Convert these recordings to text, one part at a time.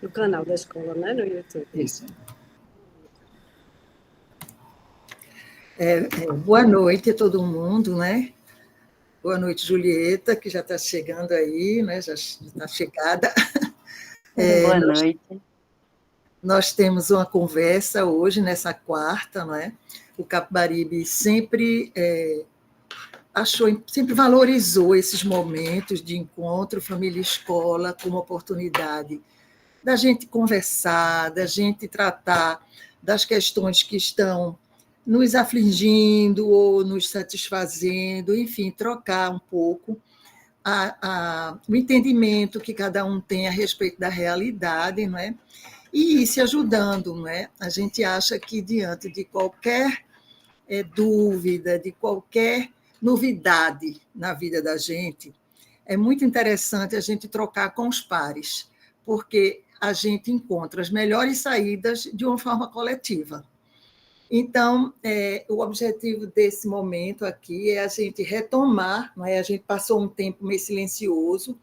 no canal da escola, né, no YouTube. Isso. Boa noite a todo mundo, né? Boa noite, Julieta, que já está chegando aí, né? Já está chegada. Boa noite. Nós temos uma conversa hoje, nessa quarta, não é? O Capibaribe sempre sempre valorizou esses momentos de encontro família-escola como oportunidade da gente conversar, da gente tratar das questões que estão nos afligindo ou nos satisfazendo, enfim, trocar um pouco o entendimento que cada um tem a respeito da realidade, não é? E ir se ajudando, não é? A gente acha que diante de qualquer dúvida, de qualquer novidade na vida da gente, é muito interessante a gente trocar com os pares, porque a gente encontra as melhores saídas de uma forma coletiva. Então, o objetivo desse momento aqui é a gente retomar, não é? A gente passou um tempo meio silencioso,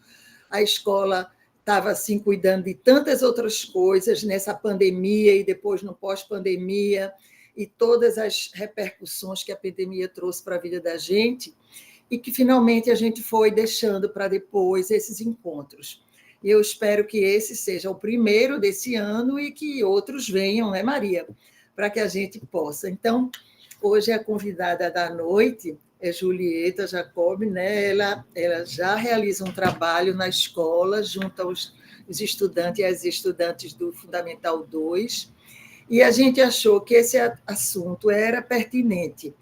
a escola estava assim cuidando de tantas outras coisas nessa pandemia e depois no pós-pandemia, e todas as repercussões que a pandemia trouxe para a vida da gente, e que finalmente a gente foi deixando para depois esses encontros. E eu espero que esse seja o primeiro desse ano e que outros venham, né, Maria? Para que a gente possa. Então, hoje a convidada da noite é Julieta Jacob, né? Ela já realiza um trabalho na escola junto aos estudantes e às estudantes do Fundamental 2, e a gente achou que esse assunto era pertinente,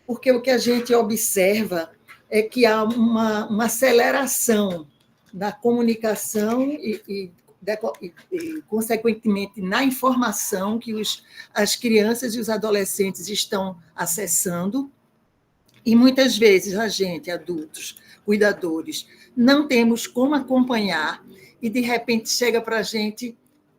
porque o que a gente observa é que há uma aceleração da comunicação e, consequentemente, na informação que as crianças e os adolescentes estão acessando, e muitas vezes a gente, adultos, cuidadores, não temos como acompanhar, e de repente chega para a gente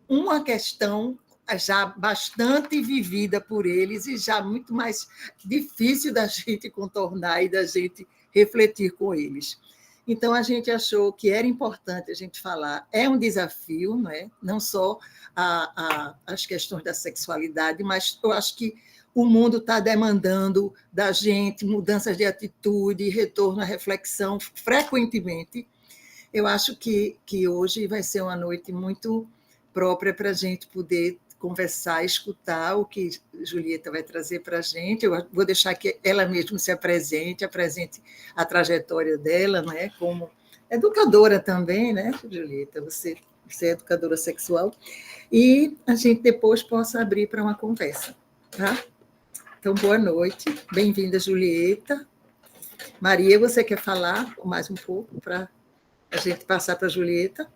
uma questão já bastante vivida por eles e já muito mais difícil da gente contornar e da gente refletir com eles. Então, a gente achou que era importante a gente falar. É um desafio, não é? Não só as questões da sexualidade, mas eu acho que o mundo está demandando da gente mudanças de atitude, retorno à reflexão frequentemente. Eu acho que hoje vai ser uma noite muito própria para a gente poder conversar, escutar o que Julieta vai trazer para a gente. Eu vou deixar que ela mesma se apresente a trajetória dela, né? Como educadora também, né, Julieta? Você é educadora sexual. E a gente depois possa abrir para uma conversa, tá? Então, boa noite. Bem-vinda, Julieta. Maria, você quer falar mais um pouco para a gente passar para a Julieta?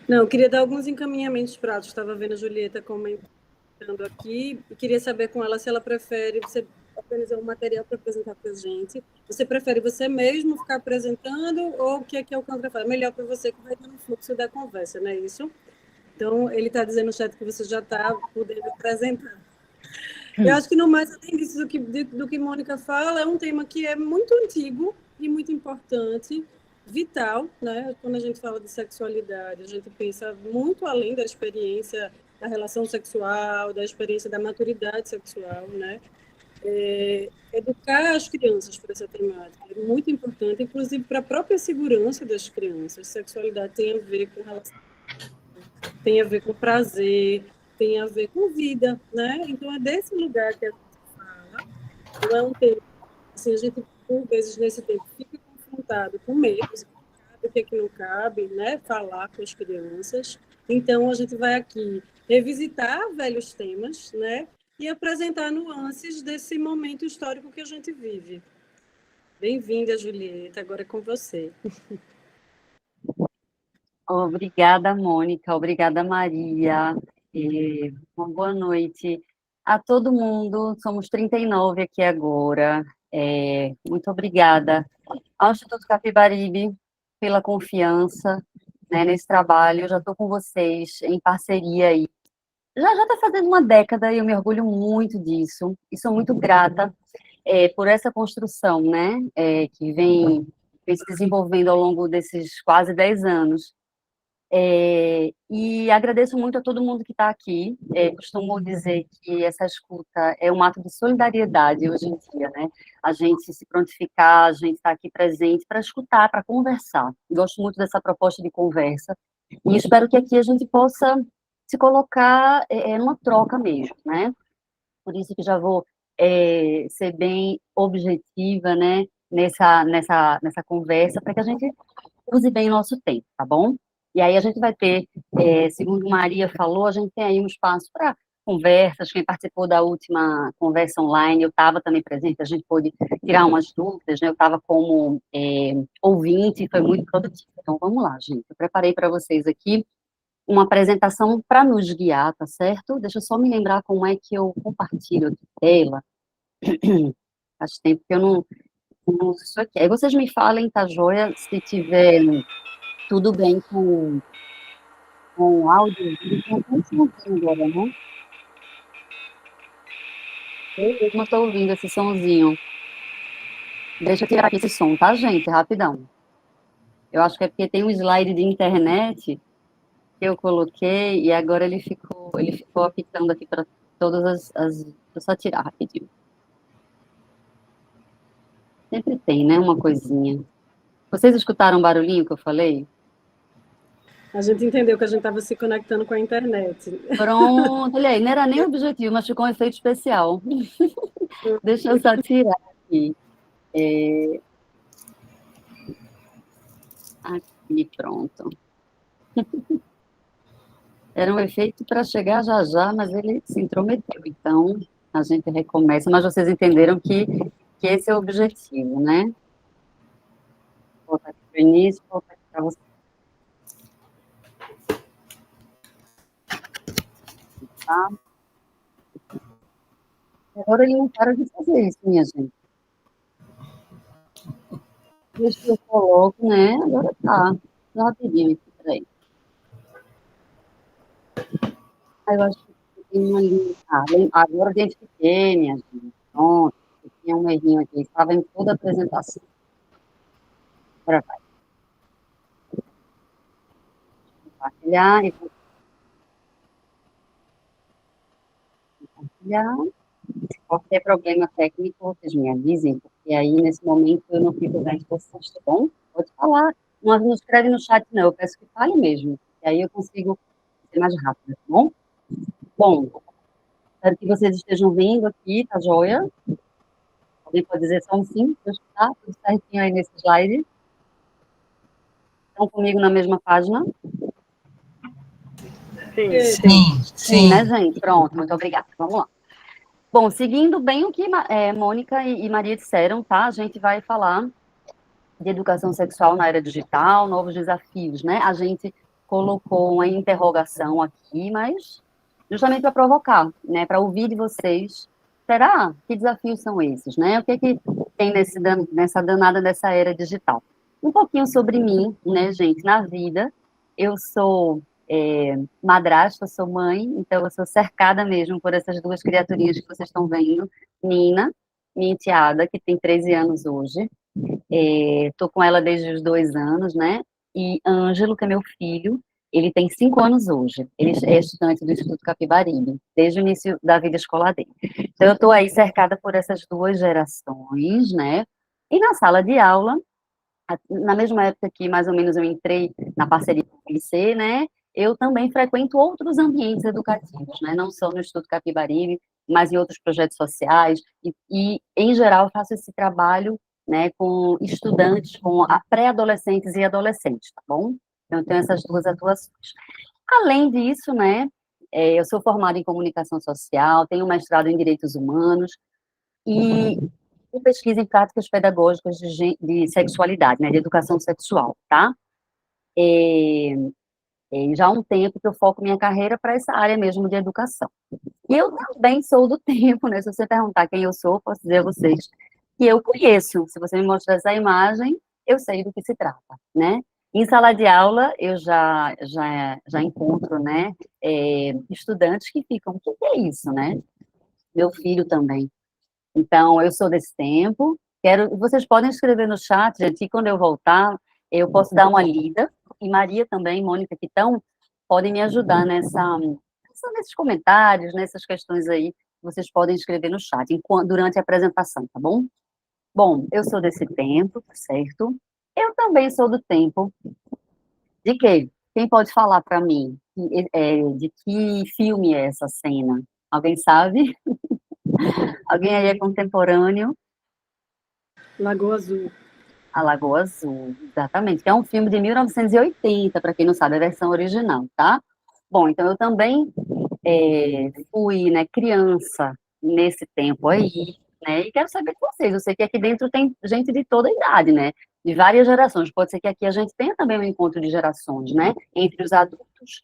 Não, eu queria dar alguns encaminhamentos práticos. Estava vendo a Julieta comentando aqui e queria saber com ela se ela prefere você organizar um material para apresentar para a gente. Você prefere você mesmo ficar apresentando ou o que é o Candra faz? Melhor para você que vai ter no fluxo da conversa, não é isso? Então, ele está dizendo no chat que você já está podendo apresentar. Eu acho que, no mais, além disso do que Mônica fala, é um tema que é muito antigo e muito importante, vital, né? Quando a gente fala de sexualidade, a gente pensa muito além da experiência da relação sexual, da experiência da maturidade sexual, né? Educar as crianças para essa temática é muito importante, inclusive para a própria segurança das crianças. Sexualidade tem a ver com relação, tem a ver com prazer, tem a ver com vida, né? Então, é desse lugar que a gente fala. Não é um tema, assim, a gente, por vezes, nesse tempo, fica confrontado com medos, o que é que não cabe, né? Falar com as crianças. Então, a gente vai aqui revisitar velhos temas, né? E apresentar nuances desse momento histórico que a gente vive. Bem-vinda, Julieta, agora é com você. Obrigada, Mônica. Obrigada, Maria. Uma boa noite a todo mundo. Somos 39 aqui agora. Muito obrigada ao Instituto Capibaribe pela confiança, né, nesse trabalho. Eu já estou com vocês em parceria aí. Já está fazendo uma década e eu me orgulho muito disso. E sou muito grata por essa construção, né, que vem se desenvolvendo ao longo desses quase 10 anos. E agradeço muito a todo mundo que está aqui. Costumo dizer que essa escuta é um ato de solidariedade hoje em dia, né? A gente se prontificar, a gente está aqui presente para escutar, para conversar. Gosto muito dessa proposta de conversa e espero que aqui a gente possa se colocar numa troca mesmo, né? Por isso que já vou ser bem objetiva, né? Nessa conversa, para que a gente use bem o nosso tempo, tá bom? E aí a gente vai ter, segundo Maria falou, a gente tem aí um espaço para conversas. Quem participou da última conversa online, eu estava também presente, a gente pôde tirar umas dúvidas, né? Eu estava como ouvinte, foi muito produtivo. Então vamos lá, gente. Eu preparei para vocês aqui uma apresentação para nos guiar, tá certo? Deixa eu só me lembrar como é que eu compartilho aqui tela. Faz tempo que eu não uso isso aqui. Aí vocês me falem, tá joia? Se tiver tudo bem com o áudio, tem até um somzinho agora, né? Eu não estou ouvindo esse somzinho. Deixa eu tirar aqui esse som, tá, gente? Rapidão. Eu acho que é porque tem um slide de internet que eu coloquei e agora ele ficou apitando aqui para todas as. Deixa eu só tirar rapidinho. Sempre tem, né? Uma coisinha. Vocês escutaram o barulhinho que eu falei? A gente entendeu que a gente estava se conectando com a internet. Pronto, olha aí, não era nem o objetivo, mas ficou um efeito especial. Deixa eu só tirar aqui. Aqui, pronto. Era um efeito para chegar já já, mas ele se intrometeu. Então, a gente recomeça. Mas vocês entenderam que esse é o objetivo, né? Vou voltar aqui para o início, vou voltar aqui para você. Tá? Agora ele não para de fazer isso, minha gente. Deixa eu coloco, né? Agora tá. Só rapidinho aqui, peraí. Aí eu acho que tem uma linha. Agora eu identifiquei, minha gente. Pronto. Tinha um errinho aqui. Estava em toda a apresentação. Agora vai. Compartilhar e compartilhar. Qualquer problema técnico, vocês me avisem, porque aí, nesse momento, eu não fico vendo vocês, tá bom? Pode falar. Não escreve no chat, não. Eu peço que fale mesmo. E aí eu consigo ser mais rápido, tá bom? Bom, espero que vocês estejam vindo aqui, tá joia? Alguém pode dizer só um sim, para eu escutar? Tudo certinho aí nesse slide? Estão comigo na mesma página? Sim, né, gente? Pronto, muito obrigada. Vamos lá. Bom, seguindo bem o que Mônica e Maria disseram, tá? A gente vai falar de educação sexual na era digital, novos desafios, né? A gente colocou uma interrogação aqui, mas justamente para provocar, né? Para ouvir de vocês. Será? Que desafios são esses, né? O que tem nessa danada dessa era digital? Um pouquinho sobre mim, né, gente? Na vida, eu sou madrasta, sou mãe, então eu sou cercada mesmo por essas duas criaturinhas que vocês estão vendo. Nina, minha enteada, que tem 13 anos hoje. Estou com ela desde os 2 anos, né? E Ângelo, que é meu filho, ele tem 5 anos hoje. Ele é estudante do Instituto Capibaribe, desde o início da vida escolar dele. Então, eu estou aí cercada por essas duas gerações, né? E na sala de aula, na mesma época que mais ou menos eu entrei na parceria com o IC, né? Eu também frequento outros ambientes educativos, né? Não só no Instituto Capibaribe, mas em outros projetos sociais. Em geral, faço esse trabalho, né, com estudantes, com pré-adolescentes e adolescentes, tá bom? Então, eu tenho essas duas atuações. Além disso, né, eu sou formada em comunicação social, tenho mestrado em direitos humanos e pesquisa em práticas pedagógicas de sexualidade, né, de educação sexual, tá? Já há um tempo que eu foco minha carreira para essa área mesmo de educação. E eu também sou do tempo, né? Se você perguntar quem eu sou, posso dizer a vocês que eu conheço. Se você me mostrar essa imagem, eu sei do que se trata, né? Em sala de aula, eu já encontro, né, estudantes que ficam, o que é isso, né? Meu filho também. Então, eu sou desse tempo. Vocês podem escrever no chat, gente, e quando eu voltar, eu posso dar uma lida e Maria também, Mônica, que estão, podem me ajudar nesses comentários, nessas questões aí, vocês podem escrever no chat, durante a apresentação, tá bom? Bom, eu sou desse tempo, tá certo? Eu também sou do tempo de quê? Quem pode falar para mim de que filme é essa cena? Alguém sabe? Alguém aí é contemporâneo? Lagoa Azul. A Lagoa Azul, exatamente. Que é um filme de 1980, para quem não sabe, a versão original, tá? Bom, então eu também fui, né, criança nesse tempo aí, né? E quero saber de vocês. Eu sei que aqui dentro tem gente de toda a idade, né? De várias gerações. Pode ser que aqui a gente tenha também um encontro de gerações, né? Entre os adultos.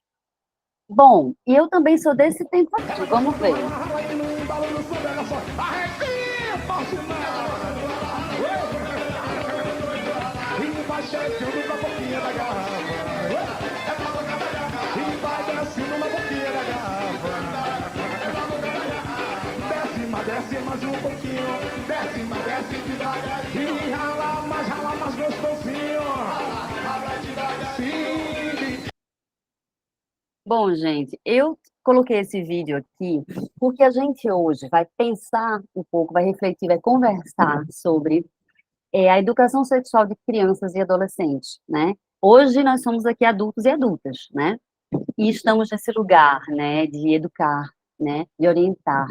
Bom, e eu também sou desse tempo aqui. Vamos ver. Desce mais um pouquinho, desce devagarinho. E rala mais gostosinho. Rala devagarinho. Bom, gente, eu coloquei esse vídeo aqui porque a gente hoje vai pensar um pouco, vai refletir, vai conversar sobre a educação sexual de crianças e adolescentes, né? Hoje nós somos aqui adultos e adultas, né? E estamos nesse lugar, né, de educar, né, de orientar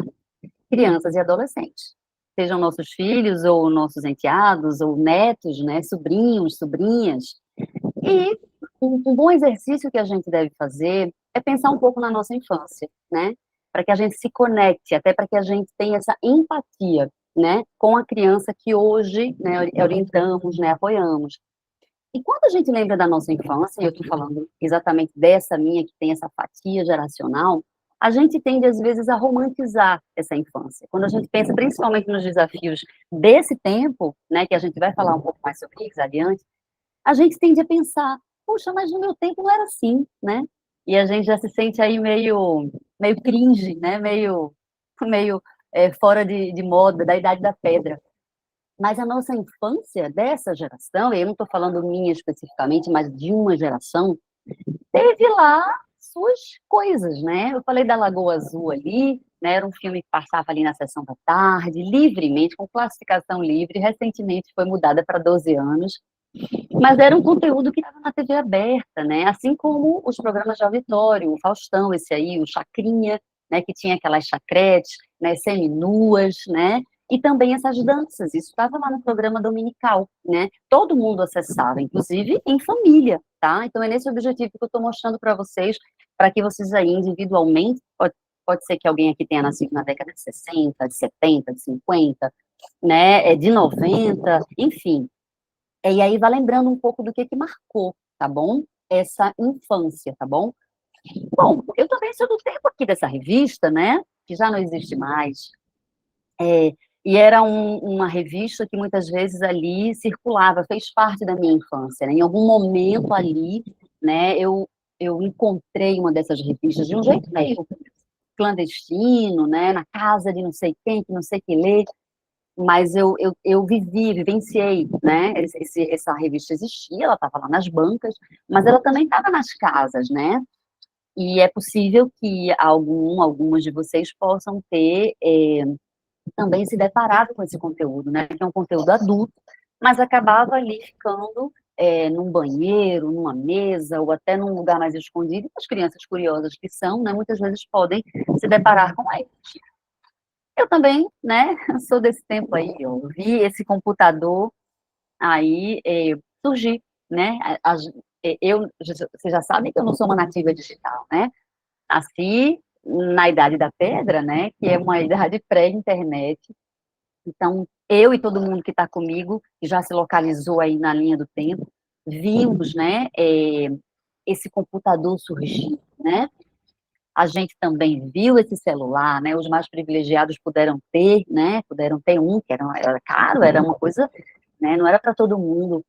crianças e adolescentes, sejam nossos filhos ou nossos enteados ou netos, né, sobrinhos, sobrinhas. E um bom exercício que a gente deve fazer é pensar um pouco na nossa infância, né, para que a gente se conecte, até para que a gente tenha essa empatia, né, com a criança que hoje, né, orientamos, né, apoiamos. E quando a gente lembra da nossa infância, e eu estou falando exatamente dessa minha, que tem essa fatia geracional, a gente tende, às vezes, a romantizar essa infância. Quando a gente pensa, principalmente nos desafios desse tempo, né, que a gente vai falar um pouco mais sobre isso adiante, a gente tende a pensar, puxa, mas no meu tempo não era assim, né? E a gente já se sente aí meio cringe, né? Meio fora de moda, da idade da pedra. Mas a nossa infância dessa geração, e eu não estou falando minha especificamente, mas de uma geração, teve lá suas coisas, né? Eu falei da Lagoa Azul ali, né? Era um filme que passava ali na sessão da tarde, livremente, com classificação livre, recentemente foi mudada para 12 anos, mas era um conteúdo que estava na TV aberta, né? Assim como os programas de auditório, o Faustão, esse aí, o Chacrinha, né? Que tinha aquelas chacretes, né? Seminuas, né? E também essas danças, isso estava lá no programa dominical, né? Todo mundo acessava, inclusive em família, tá? Então é nesse objetivo que eu estou mostrando para vocês, para que vocês aí individualmente, pode ser que alguém aqui tenha nascido na década de 60, de 70, de 50, né? De 90, enfim. E aí vai lembrando um pouco do que marcou, tá bom? Essa infância, tá bom? Bom, eu também sou do tempo aqui dessa revista, né? Que já não existe mais. E era uma revista que muitas vezes ali circulava, fez parte da minha infância, né? Em algum momento ali, né, eu encontrei uma dessas revistas de um jeito meio clandestino, né, na casa de não sei quem, que não sei que lê, mas eu vivenciei, né, essa revista existia, ela estava lá nas bancas, mas ela também estava nas casas, né, e é possível que algumas de vocês possam ter também se deparado com esse conteúdo, né, que é um conteúdo adulto, mas acabava ali ficando num banheiro, numa mesa, ou até num lugar mais escondido, e as crianças curiosas que são, né, muitas vezes podem se deparar com eles. Eu também, né, sou desse tempo aí, eu vi esse computador aí surgir, né, vocês já sabem que eu não sou uma nativa digital, né, nasci na Idade da Pedra, né, que é uma idade pré-internet. Então, eu e todo mundo que está comigo, que já se localizou aí na linha do tempo, vimos, né, esse computador surgir, né? A gente também viu esse celular, né? Os mais privilegiados puderam ter, né? Puderam ter um, que era caro, era uma coisa, né? Não era para todo mundo.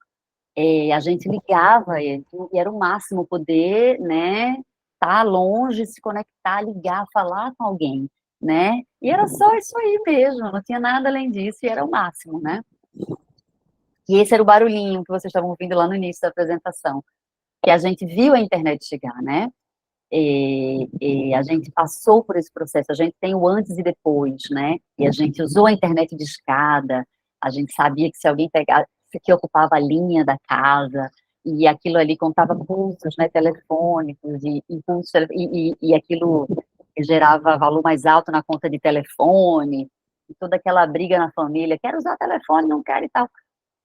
A gente ligava e era o máximo poder, né? Estar longe, se conectar, ligar, falar com alguém, né? E era só isso aí mesmo, não tinha nada além disso e era o máximo, né? E esse era o barulhinho que vocês estavam ouvindo lá no início da apresentação. que a gente viu a internet chegar, né? E a gente passou por esse processo, a gente tem o antes e depois, né? E a gente usou a internet de escada, a gente sabia que se alguém pegasse, que ocupava a linha da casa, e aquilo ali contava pulsos, né, telefônicos, e impulsos, e aquilo gerava valor mais alto na conta de telefone, e toda aquela briga na família, quero usar telefone, não quero e tal.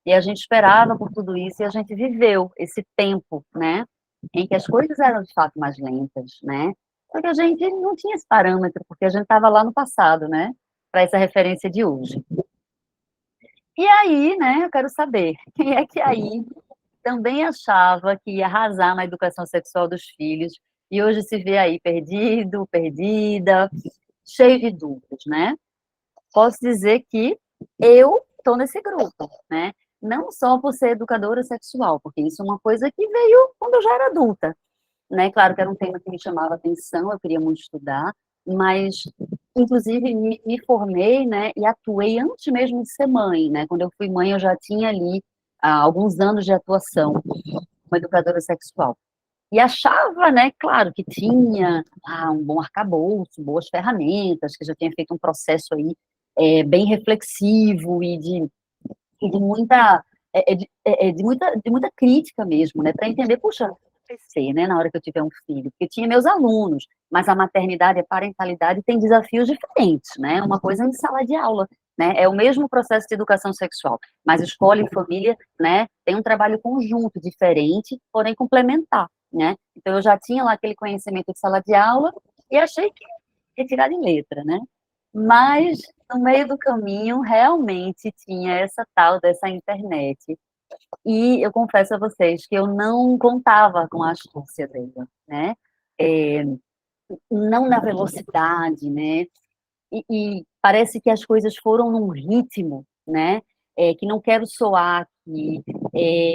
E a gente esperava por tudo isso, e a gente viveu esse tempo, né, em que as coisas eram de fato mais lentas, né, só que a gente não tinha esse parâmetro, porque a gente estava lá no passado, né, para essa referência de hoje. E aí, né, eu quero saber, quem é que aí também achava que ia arrasar na educação sexual dos filhos, e hoje se vê aí perdido, perdida, cheio de dúvidas, né? Posso dizer que eu estou nesse grupo, né? Não só por ser educadora sexual, porque isso é uma coisa que veio quando eu já era adulta, né? Claro que era um tema que me chamava atenção, eu queria muito estudar, mas, inclusive, me formei, né, e atuei antes mesmo de ser mãe, né? Quando eu fui mãe, eu já tinha ali alguns anos de atuação como educadora sexual. E achava, né, claro, que tinha um bom arcabouço, boas ferramentas, que já tinha feito um processo aí bem reflexivo e de muita de muita crítica mesmo, né, para entender, puxa, crescer, né, na hora que eu tiver um filho, porque tinha meus alunos, mas a maternidade e a parentalidade tem desafios diferentes, né, uma coisa em sala de aula, né, é o mesmo processo de educação sexual, mas escola e família, né, tem um trabalho conjunto, diferente, porém complementar, né, então eu já tinha lá aquele conhecimento de sala de aula e achei que ia tirar em letra, né, mas no meio do caminho realmente tinha essa tal dessa internet, e eu confesso a vocês que eu não contava com a astúcia dela, né? É, não na velocidade, né? E parece que as coisas foram num ritmo, né? Que não quero soar aqui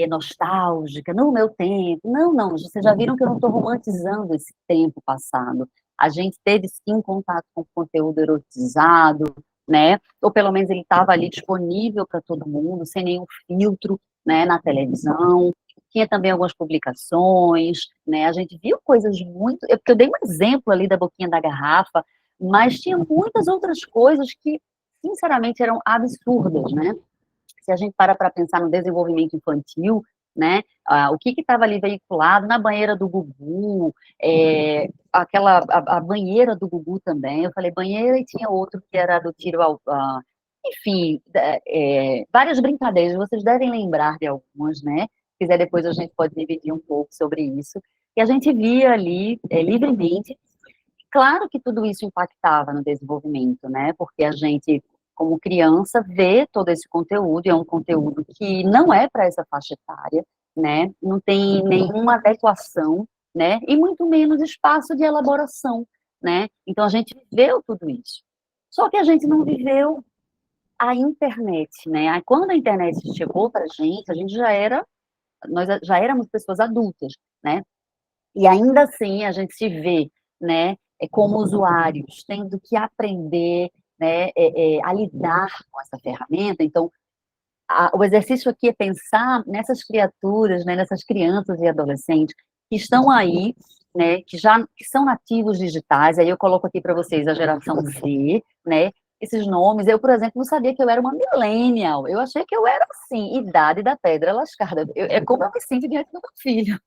nostálgica, no meu tempo. Não, não, vocês já viram que eu não estou romantizando esse tempo passado. A gente teve sim contato com conteúdo erotizado, né? Ou pelo menos ele estava ali disponível para todo mundo, sem nenhum filtro, né? Na televisão. Tinha também algumas publicações, né? A gente viu coisas muito. Porque eu dei um exemplo ali da boquinha da garrafa, mas tinha muitas outras coisas que, sinceramente, eram absurdas, né? Se a gente para pensar no desenvolvimento infantil, né, o que estava ali veiculado na banheira do Gugu, a banheira do Gugu também, eu falei banheira e tinha outro que era do tiro ao... enfim, várias brincadeiras, vocês devem lembrar de algumas, né? Se quiser, depois a gente pode dividir um pouco sobre isso, que a gente via ali livremente. Claro que tudo isso impactava no desenvolvimento, né? Porque a gente, como criança, vê todo esse conteúdo, e é um conteúdo que não é para essa faixa etária, né? Não tem nenhuma adequação, né? E muito menos espaço de elaboração, né? Então a gente viveu tudo isso. Só que a gente não viveu a internet, né? Aí, quando a internet chegou para a gente nós já éramos pessoas adultas, né? E ainda assim a gente se vê, né, como usuários, tendo que aprender, né, a lidar com essa ferramenta. Então, o exercício aqui é pensar nessas criaturas, né, nessas crianças e adolescentes que estão aí, né, que são nativos digitais. Aí eu coloco aqui para vocês a geração Z, né, esses nomes. Eu, por exemplo, não sabia que eu era uma millennial. Eu achei que eu era, assim, idade da pedra lascada. É como eu me sinto diante do meu filho.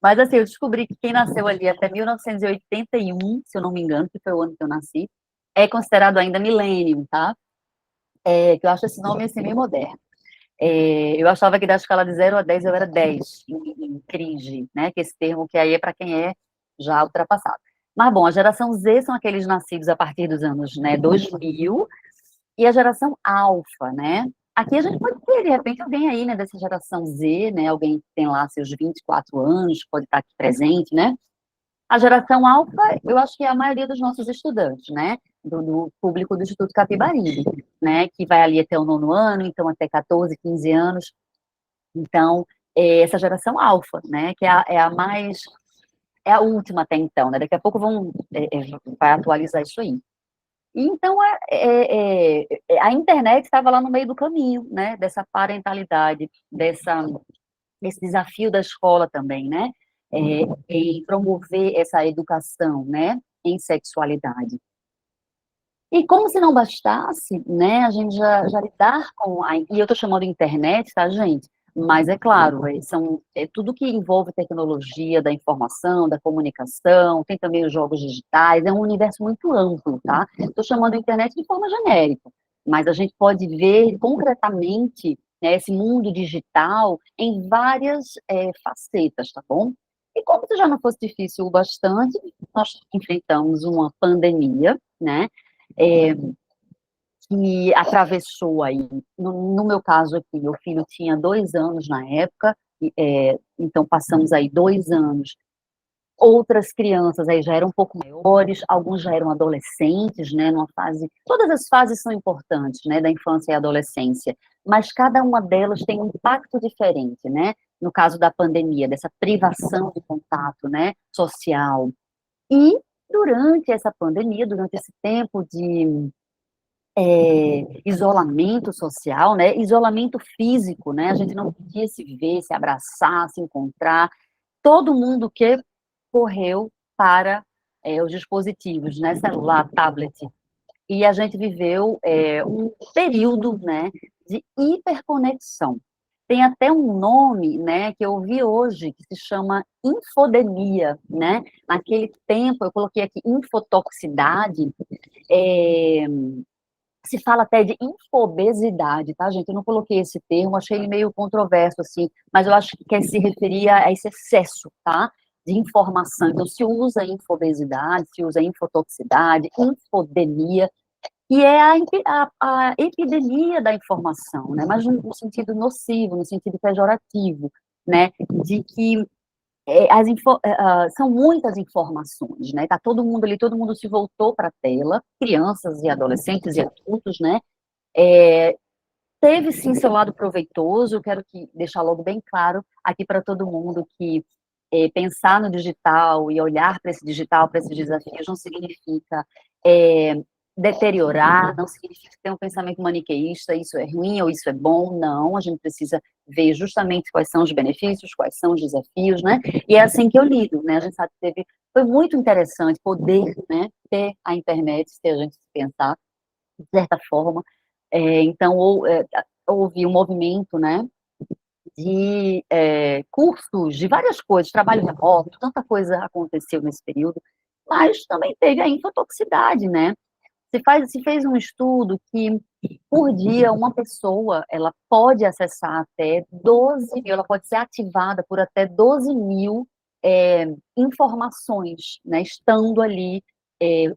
Mas, assim, eu descobri que quem nasceu ali até 1981, se eu não me engano, que foi o ano que eu nasci, é considerado ainda millennium, tá? Que eu acho esse nome, assim, meio moderno. Eu achava que da escala de 0 a 10 eu era 10, em cringe, né? Que esse termo que aí é para quem é já ultrapassado. Mas, bom, a geração Z são aqueles nascidos a partir dos anos, né, 2000, e a geração alfa, né? Aqui a gente pode ter, de repente, alguém aí, né, dessa geração Z, né, alguém que tem lá seus 24 anos, pode estar aqui presente, né? A geração alfa, eu acho que é a maioria dos nossos estudantes, né, do público do Instituto Capibaribe, né, que vai ali até o 9º ano, então até 14, 15 anos. Então, essa geração alfa, né, que é a mais, é a última até então, né, daqui a pouco vai atualizar isso aí. Então, a internet estava lá no meio do caminho, né, dessa parentalidade, dessa esse desafio da escola também, né? Em promover essa educação, né? Em sexualidade. E como se não bastasse, né, a gente já lidar com e eu estou chamando de internet, tá, gente? Mas é claro, tudo que envolve tecnologia da informação, da comunicação, tem também os jogos digitais, é um universo muito amplo, tá? Estou chamando de internet de forma genérica, mas a gente pode ver concretamente, né, esse mundo digital em várias facetas, tá bom? E como se já não fosse difícil o bastante, nós enfrentamos uma pandemia, né? é, que atravessou aí, no meu caso aqui, meu filho tinha 2 anos na época, então passamos aí 2 anos, outras crianças aí já eram um pouco maiores, alguns já eram adolescentes, né, numa fase, todas as fases são importantes, né, da infância e adolescência, mas cada uma delas tem um impacto diferente, né, no caso da pandemia, dessa privação de contato, né, social, e durante essa pandemia, durante esse tempo de isolamento social, né? Isolamento físico, né? A gente não podia se ver, se abraçar, se encontrar. Todo mundo que correu para os dispositivos, né? Celular, tablet. E a gente viveu um período, né? De hiperconexão. Tem até um nome, né? Que eu ouvi hoje que se chama infodemia, né? Naquele tempo eu coloquei aqui infotoxicidade. Se fala até de infobesidade, tá, gente? Eu não coloquei esse termo, achei ele meio controverso, assim, mas eu acho que quer se referir a esse excesso, tá? De informação. Então, se usa infobesidade, se usa infotoxicidade, infodemia, que é a epidemia da informação, né? Mas no sentido nocivo, no sentido pejorativo, né? De que são muitas informações, né? Tá todo mundo ali, todo mundo se voltou para a tela, crianças e adolescentes e adultos, né? É, teve sim seu lado proveitoso. Eu quero deixar logo bem claro aqui para todo mundo que pensar no digital e olhar para esse digital, para esses desafios, não significa deteriorar, não significa ter um pensamento maniqueísta, isso é ruim ou isso é bom, não, a gente precisa ver justamente quais são os benefícios, quais são os desafios, né, e é assim que eu lido, né, a gente sabe que foi muito interessante poder, né, ter a internet, ter a gente se pensar, de certa forma, então houve um movimento, né, de cursos, de várias coisas, trabalho remoto, tanta coisa aconteceu nesse período, mas também teve a infotoxicidade, né, se fez um estudo que, por dia, uma pessoa, ela pode acessar até 12 mil, ela pode ser ativada por até 12 mil informações, né, estando ali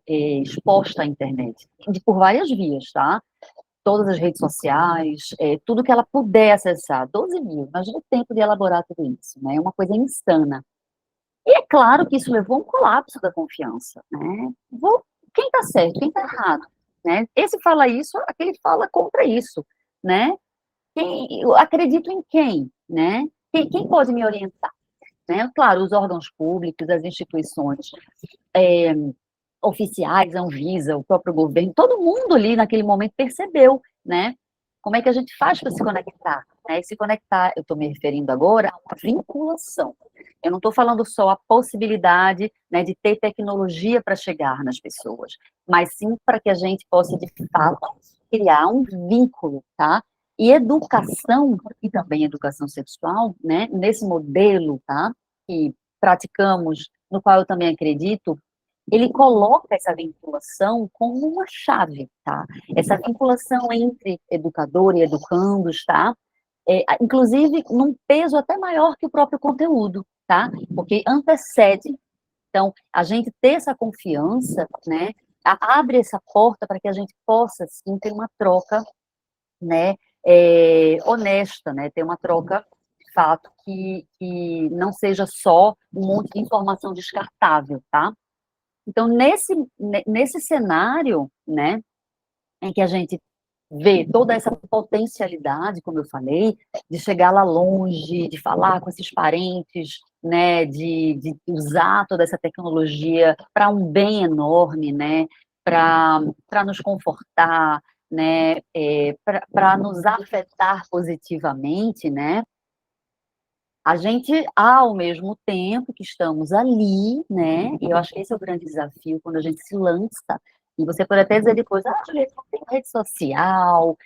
exposta à internet, por várias vias, tá? Todas as redes sociais, tudo que ela puder acessar, 12 mil, imagina o tempo de elaborar tudo isso, né? É uma coisa insana. E é claro que isso levou a um colapso da confiança, né? Quem está certo, quem está errado, né? Esse fala isso, aquele fala contra isso, né? Eu acredito em quem, né? Quem pode me orientar, né? Claro, os órgãos públicos, as instituições oficiais, a Anvisa, o próprio governo, todo mundo ali naquele momento percebeu, né? Como é que a gente faz para se conectar? Né? E se conectar, eu estou me referindo agora a uma vinculação. Eu não estou falando só a possibilidade, né, de ter tecnologia para chegar nas pessoas, mas sim para que a gente possa, de fato, criar um vínculo, tá? E educação, e também educação sexual, né, nesse modelo, tá, que praticamos, no qual eu também acredito, ele coloca essa vinculação como uma chave, tá? Essa vinculação entre educador e educandos, tá? Inclusive num peso até maior que o próprio conteúdo, tá? Porque antecede, então, a gente ter essa confiança, né? Abre essa porta para que a gente possa, sim, ter uma troca, né? Honesta, né? Ter uma troca, de fato, que não seja só um monte de informação descartável, tá? Então, nesse cenário, né, em que a gente vê toda essa potencialidade, como eu falei, de chegar lá longe, de falar com esses parentes, né, de usar toda essa tecnologia para um bem enorme, né, para nos confortar, né, para nos afetar positivamente, né, a gente, ao mesmo tempo que estamos ali, né? E eu acho que esse é o grande desafio, quando a gente se lança, e você pode até dizer depois, Julieta, não tem rede social,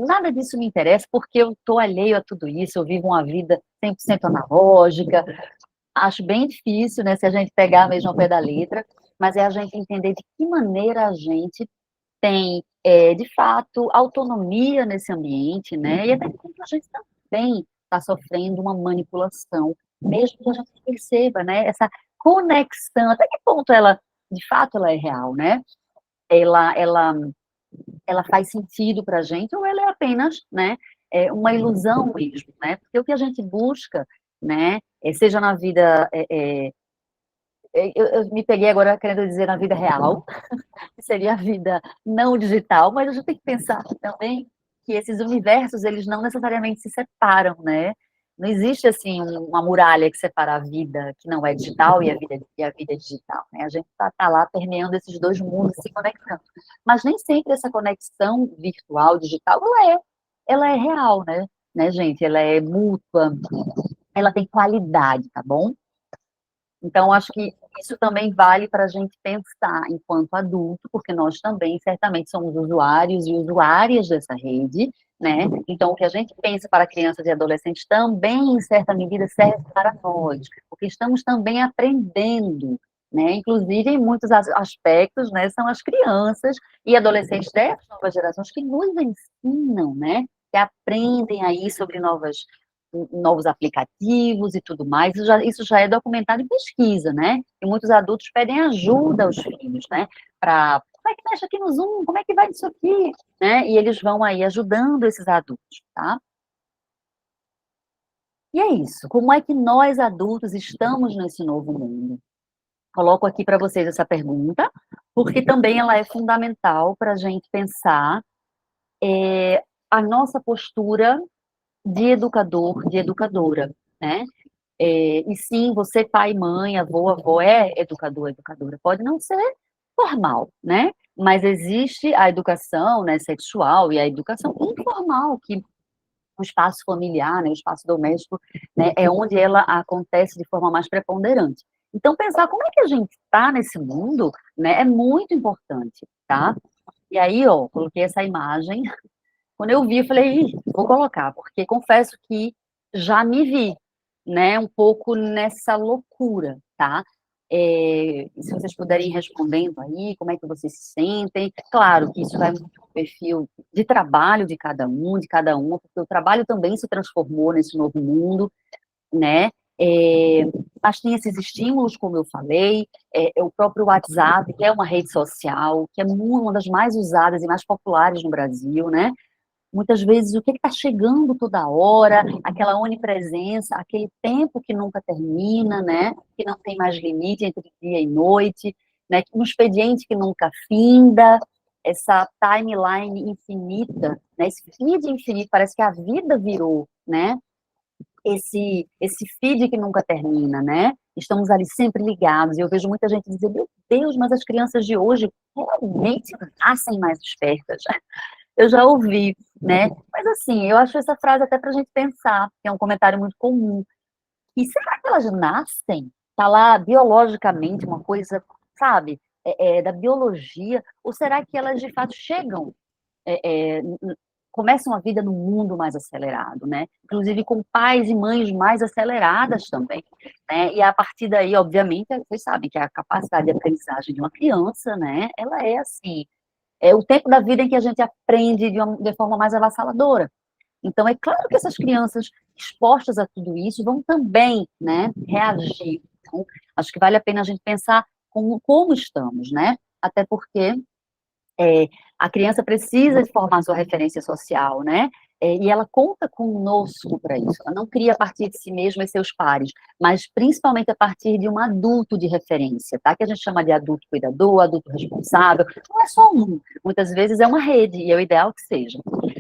nada disso me interessa, porque eu estou alheio a tudo isso, eu vivo uma vida 100% analógica. Acho bem difícil, né, se a gente pegar mesmo ao pé da letra, mas é a gente entender de que maneira a gente tem, de fato, autonomia nesse ambiente, né? E até que a gente também está sofrendo uma manipulação, mesmo que a gente perceba, né? Essa conexão, até que ponto ela, de fato, ela é real, né? Ela, ela, ela faz sentido para a gente ou ela é apenas, né, uma ilusão mesmo, né? Porque o que a gente busca, né, seja na vida, eu me peguei agora querendo dizer na vida real, que seria a vida não digital, mas a gente tem que pensar também que esses universos, eles não necessariamente se separam, né? Não existe, assim, uma muralha que separa a vida que não é digital e a vida digital, né? A gente tá lá permeando esses dois mundos, se conectando. Mas nem sempre essa conexão virtual, digital, ela é real, né, gente? Ela é mútua, ela tem qualidade, tá bom? Então, acho que isso também vale para a gente pensar enquanto adulto, porque nós também, certamente, somos usuários e usuárias dessa rede, né? Então, o que a gente pensa para crianças e adolescentes também, em certa medida, serve para nós, porque estamos também aprendendo, né? Inclusive, em muitos aspectos, né, são as crianças e adolescentes dessas novas gerações que nos ensinam, né? Que aprendem aí sobre novos aplicativos e tudo mais, isso já é documentado em pesquisa, né? E muitos adultos pedem ajuda aos filhos, né? Para, como é que mexe aqui no Zoom? Como é que vai isso aqui? Né? E eles vão aí ajudando esses adultos, tá? E é isso. Como é que nós adultos estamos nesse novo mundo? Coloco aqui para vocês essa pergunta, porque também ela é fundamental para a gente pensar a nossa postura de educador, de educadora, né? E sim, você, pai, mãe, avô, é educador, educadora. Pode não ser formal, né? Mas existe a educação, né, sexual e a educação informal, que o espaço familiar, né, o espaço doméstico, né, é onde ela acontece de forma mais preponderante. Então, pensar como é que a gente está nesse mundo, né, é muito importante, tá? E aí, ó, coloquei essa imagem. Quando eu vi, eu falei, ih, vou colocar, porque confesso que já me vi, né, um pouco nessa loucura, tá? Se vocês puderem ir respondendo aí, como é que vocês se sentem? Claro que isso vai muito do perfil de trabalho de cada uma, porque o trabalho também se transformou nesse novo mundo, né? Mas tem esses estímulos, como eu falei, o próprio WhatsApp, que é uma rede social, que é uma das mais usadas e mais populares no Brasil, né? Muitas vezes, o que está chegando toda hora, aquela onipresença, aquele tempo que nunca termina, né? Que não tem mais limite entre dia e noite, né? Um expediente que nunca finda, essa timeline infinita, né? Esse feed infinito, parece que a vida virou, né? Esse feed que nunca termina, né? Estamos ali sempre ligados, e eu vejo muita gente dizer, meu Deus, mas as crianças de hoje realmente nascem mais espertas. Eu já ouvi, né? Mas assim, eu acho essa frase até para a gente pensar, que é um comentário muito comum. E será que elas nascem? Está lá biologicamente uma coisa, sabe, da biologia? Ou será que elas de fato chegam, começam a vida num mundo mais acelerado, né? Inclusive com pais e mães mais aceleradas também, né? E a partir daí, obviamente, vocês sabem que a capacidade de aprendizagem de uma criança, né? Ela é assim, é o tempo da vida em que a gente aprende de forma mais avassaladora. Então, é claro que essas crianças expostas a tudo isso vão também, né, reagir. Então, acho que vale a pena a gente pensar como estamos, né? Até porque a criança precisa de formar sua referência social, né? E ela conta conosco para isso. Ela não cria a partir de si mesma e seus pares, mas principalmente a partir de um adulto de referência, tá? Que a gente chama de adulto cuidador, adulto responsável. Não é só um, muitas vezes é uma rede, e é o ideal que seja.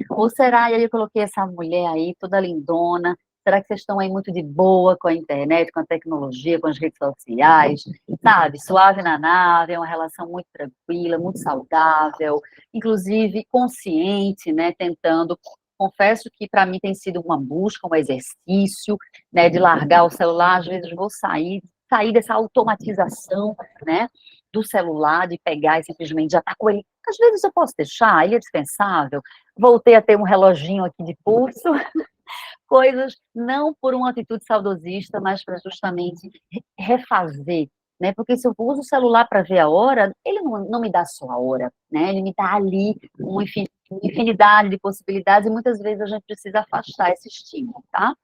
Ou será, e aí eu coloquei essa mulher aí, toda lindona, será que vocês estão aí muito de boa com a internet, com a tecnologia, com as redes sociais, sabe? Suave na nave, é uma relação muito tranquila, muito saudável, inclusive consciente, né? Tentando confesso que para mim tem sido uma busca, um exercício, né, de largar o celular. Às vezes vou sair dessa automatização, né, do celular, de pegar e simplesmente já tá com ele. Às vezes eu posso deixar, ele é dispensável. Voltei a ter um reloginho aqui de pulso, coisas não por uma atitude saudosista, mas para justamente refazer, né? Porque se eu uso o celular para ver a hora, ele não me dá só a hora, né? Ele me dá ali uma infinidade de possibilidades e muitas vezes a gente precisa afastar esse estímulo, tá?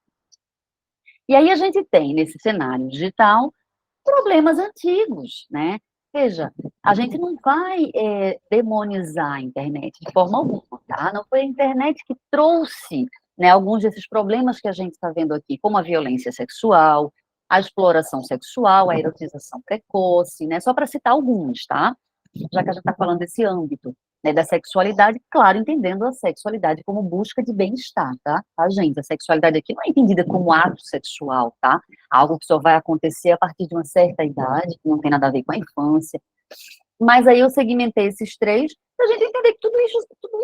E aí a gente tem, nesse cenário digital, problemas antigos, né? Veja, a gente não vai demonizar a internet de forma alguma, tá? Não foi a internet que trouxe, né, alguns desses problemas que a gente está vendo aqui, como a violência sexual, a exploração sexual, a erotização precoce, né? Só para citar alguns, tá? Já que a gente está falando desse âmbito, né, da sexualidade, claro, entendendo a sexualidade como busca de bem-estar, tá, gente? A sexualidade aqui não é entendida como ato sexual, tá? Algo que só vai acontecer a partir de uma certa idade, que não tem nada a ver com a infância. Mas aí eu segmentei esses três para a gente entender que tudo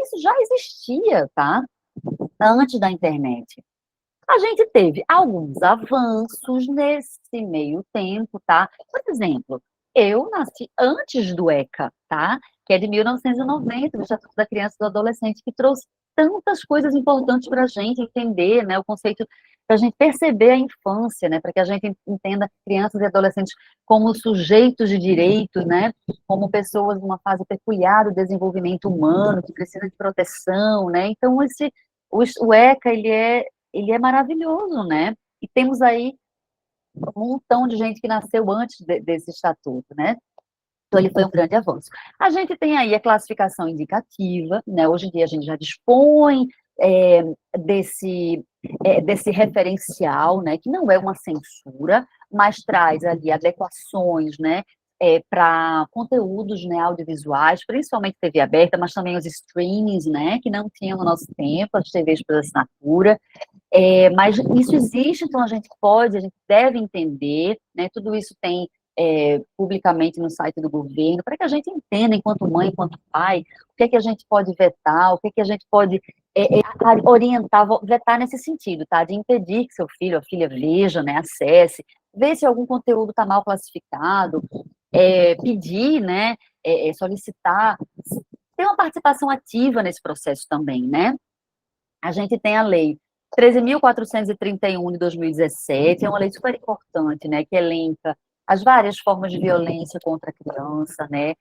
isso já existia, tá? Antes da internet. A gente teve alguns avanços nesse meio tempo, tá? Por exemplo, eu nasci antes do ECA, tá? Que é de 1990, o Estatuto da Criança e do Adolescente, que trouxe tantas coisas importantes para a gente entender, né? O conceito, para a gente perceber a infância, né? Para que a gente entenda crianças e adolescentes como sujeitos de direitos, né? Como pessoas numa fase peculiar do desenvolvimento humano, que precisa de proteção, né? Então, o ECA, ele é maravilhoso, né? E temos aí um montão de gente que nasceu antes desse estatuto, né? Então, ele foi um grande avanço. A gente tem aí a classificação indicativa, né? Hoje em dia a gente já dispõe desse referencial, né? Que não é uma censura, mas traz ali adequações, né? Para conteúdos, né, audiovisuais, principalmente TV aberta, mas também os streamings, né? Que não tinham no nosso tempo, as TVs por assinatura. Mas isso existe, então a gente deve entender, né? Tudo isso tem publicamente no site do governo, para que a gente entenda, enquanto mãe, enquanto pai, o que é que a gente pode vetar, o que é que a gente pode orientar, vetar nesse sentido, tá? De impedir que seu filho ou filha veja, né, acesse, ver se algum conteúdo está mal classificado, pedir, né, solicitar, ter uma participação ativa nesse processo também, né? A gente tem a lei 13.431 de 2017, é uma lei super importante, né, que elenca as várias formas de violência contra a criança, né,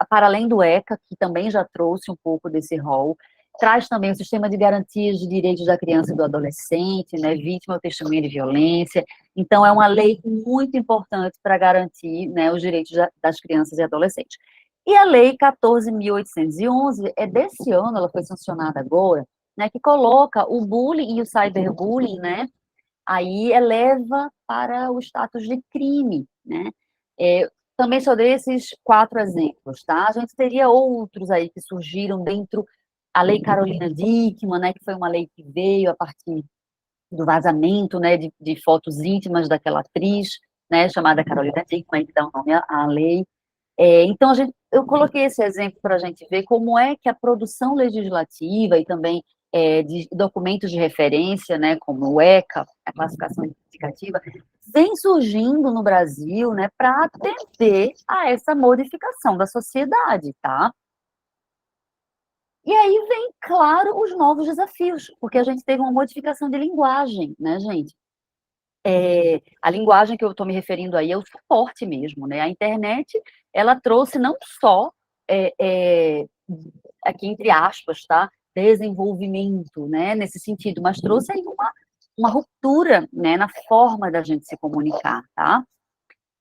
para além do ECA, que também já trouxe um pouco desse rol, traz também o sistema de garantias de direitos da criança e do adolescente, né, vítima ou testemunha de violência. Então, é uma lei muito importante para garantir, né, os direitos das crianças e adolescentes. E a lei 14.811 é desse ano, ela foi sancionada agora, né, que coloca o bullying e o cyberbullying, né, aí eleva para o status de crime, né. Também só dei esses 4 exemplos, tá? A gente teria outros aí que surgiram dentro, a Lei Carolina Dickmann, né, que foi uma lei que veio a partir do vazamento, né, de fotos íntimas daquela atriz, né, chamada Carolina Dickmann, que dá o nome à lei. Então, eu coloquei esse exemplo para a gente ver como é que a produção legislativa e também de documentos de referência, né, como o ECA, a classificação indicativa, vem surgindo no Brasil, né, para atender a essa modificação da sociedade, tá? E aí vem, claro, os novos desafios, porque a gente teve uma modificação de linguagem, né, gente? A linguagem que eu estou me referindo aí é o suporte mesmo, né? A internet, ela trouxe não só, aqui entre aspas, tá? Desenvolvimento, né? Nesse sentido, mas trouxe aí uma ruptura, né? Na forma da gente se comunicar, tá?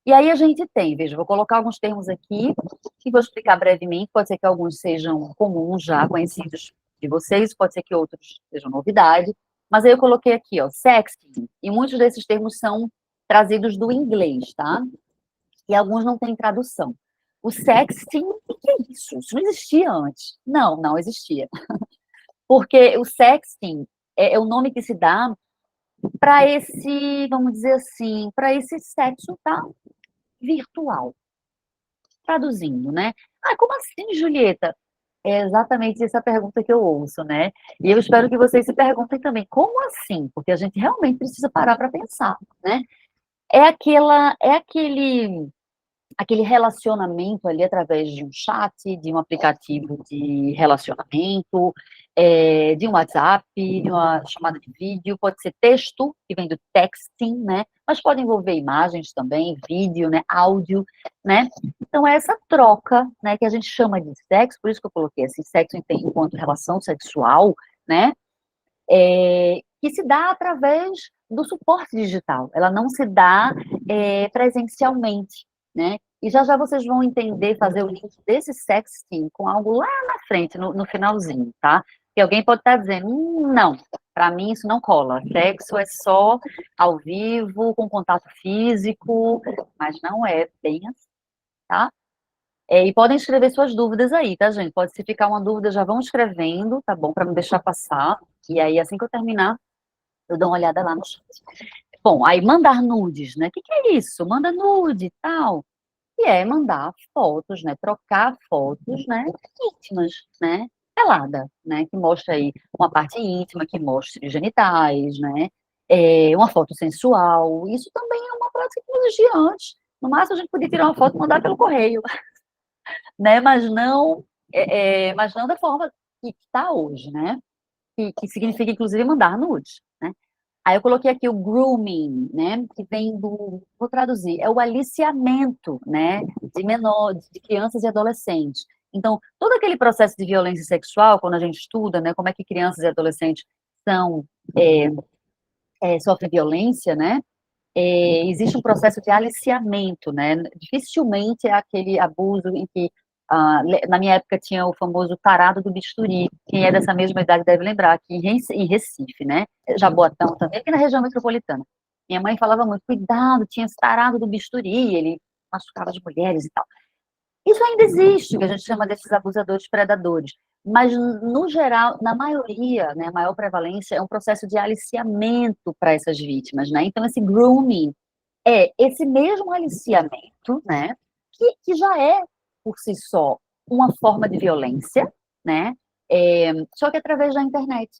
E aí a gente tem, veja, vou colocar alguns termos aqui, que vou explicar brevemente, pode ser que alguns sejam comuns já, conhecidos de vocês, pode ser que outros sejam novidade, mas aí eu coloquei aqui, ó, sexting, e muitos desses termos são trazidos do inglês, tá? E alguns não têm tradução. O sexting, o que é isso? Isso não existia antes. Não existia. Porque o sexting é o nome que se dá para esse, vamos dizer assim, para esse sexo, tá? Virtual. Traduzindo, né? Ah, como assim, Julieta? É exatamente essa pergunta que eu ouço, né? E eu espero que vocês se perguntem também, como assim? Porque a gente realmente precisa parar para pensar, né? É aquele relacionamento ali através de um chat, de um aplicativo de relacionamento, de um WhatsApp, de uma chamada de vídeo, pode ser texto, que vem do texting, né? Mas pode envolver imagens também, vídeo, né? Áudio, né? Então, é essa troca, né, que a gente chama de sexo, por isso que eu coloquei assim, sexo enquanto relação sexual, né? Que se dá através do suporte digital, ela não se dá presencialmente, né? E já já vocês vão entender, fazer o link desse sexting com algo lá na frente, no finalzinho, tá? Que alguém pode estar dizendo, não, para mim isso não cola, sexo é só ao vivo, com contato físico, mas não é bem assim, tá? E podem escrever suas dúvidas aí, tá, gente? Pode se ficar uma dúvida, já vão escrevendo, tá bom? Para não deixar passar. E aí, assim que eu terminar, eu dou uma olhada lá no chat. Bom, aí mandar nudes, né? O que é isso? Manda nude e tal. E é mandar fotos, né? Trocar fotos, né? Íntimas, né? Pelada, né? Que mostra aí uma parte íntima, que mostre genitais, né? Uma foto sensual. Isso também é uma prática que não existia antes. No máximo, a gente podia tirar uma foto e mandar pelo correio, né? Mas não da forma que está hoje, né? Que significa, inclusive, mandar nudes, né? Aí eu coloquei aqui o grooming, né? Que vem vou traduzir, é o aliciamento, né? De menores, de crianças e adolescentes. Então, todo aquele processo de violência sexual, quando a gente estuda, né? Como é que crianças e adolescentes são, sofrem violência, né? Existe um processo de aliciamento, né? Dificilmente é aquele abuso em que, na minha época, tinha o famoso tarado do bisturi. Quem é dessa mesma idade deve lembrar que em Recife, né? Jaboatão também, aqui na região metropolitana. Minha mãe falava muito, cuidado, tinha esse tarado do bisturi, ele machucava as mulheres e tal. Isso ainda existe, que a gente chama desses abusadores predadores. Mas, no geral, na maioria, né, a maior prevalência é um processo de aliciamento para essas vítimas, né? Então, esse grooming é esse mesmo aliciamento, né? Que já é, por si só, uma forma de violência, né? Só que através da internet,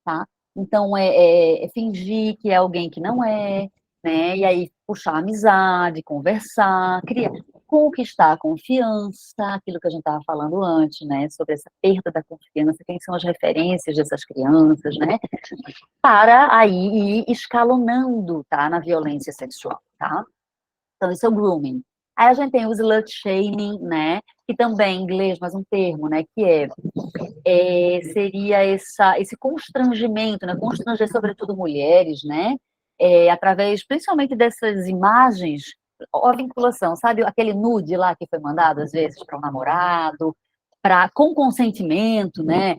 tá? Então, é fingir que é alguém que não é, né? E aí puxar amizade, conversar, criar, conquistar a confiança, aquilo que a gente estava falando antes, né? Sobre essa perda da confiança, quem são as referências dessas crianças, né? Para aí ir escalonando, tá? Na violência sexual, tá? Então, isso é o grooming. Aí a gente tem o slut shaming, né? Que também em inglês, mas um termo, né? Que seria esse constrangimento, né? Constranger, sobretudo, mulheres, né? Através, principalmente, dessas imagens, a vinculação, sabe? Aquele nude lá que foi mandado, às vezes, para um namorado, com consentimento, né?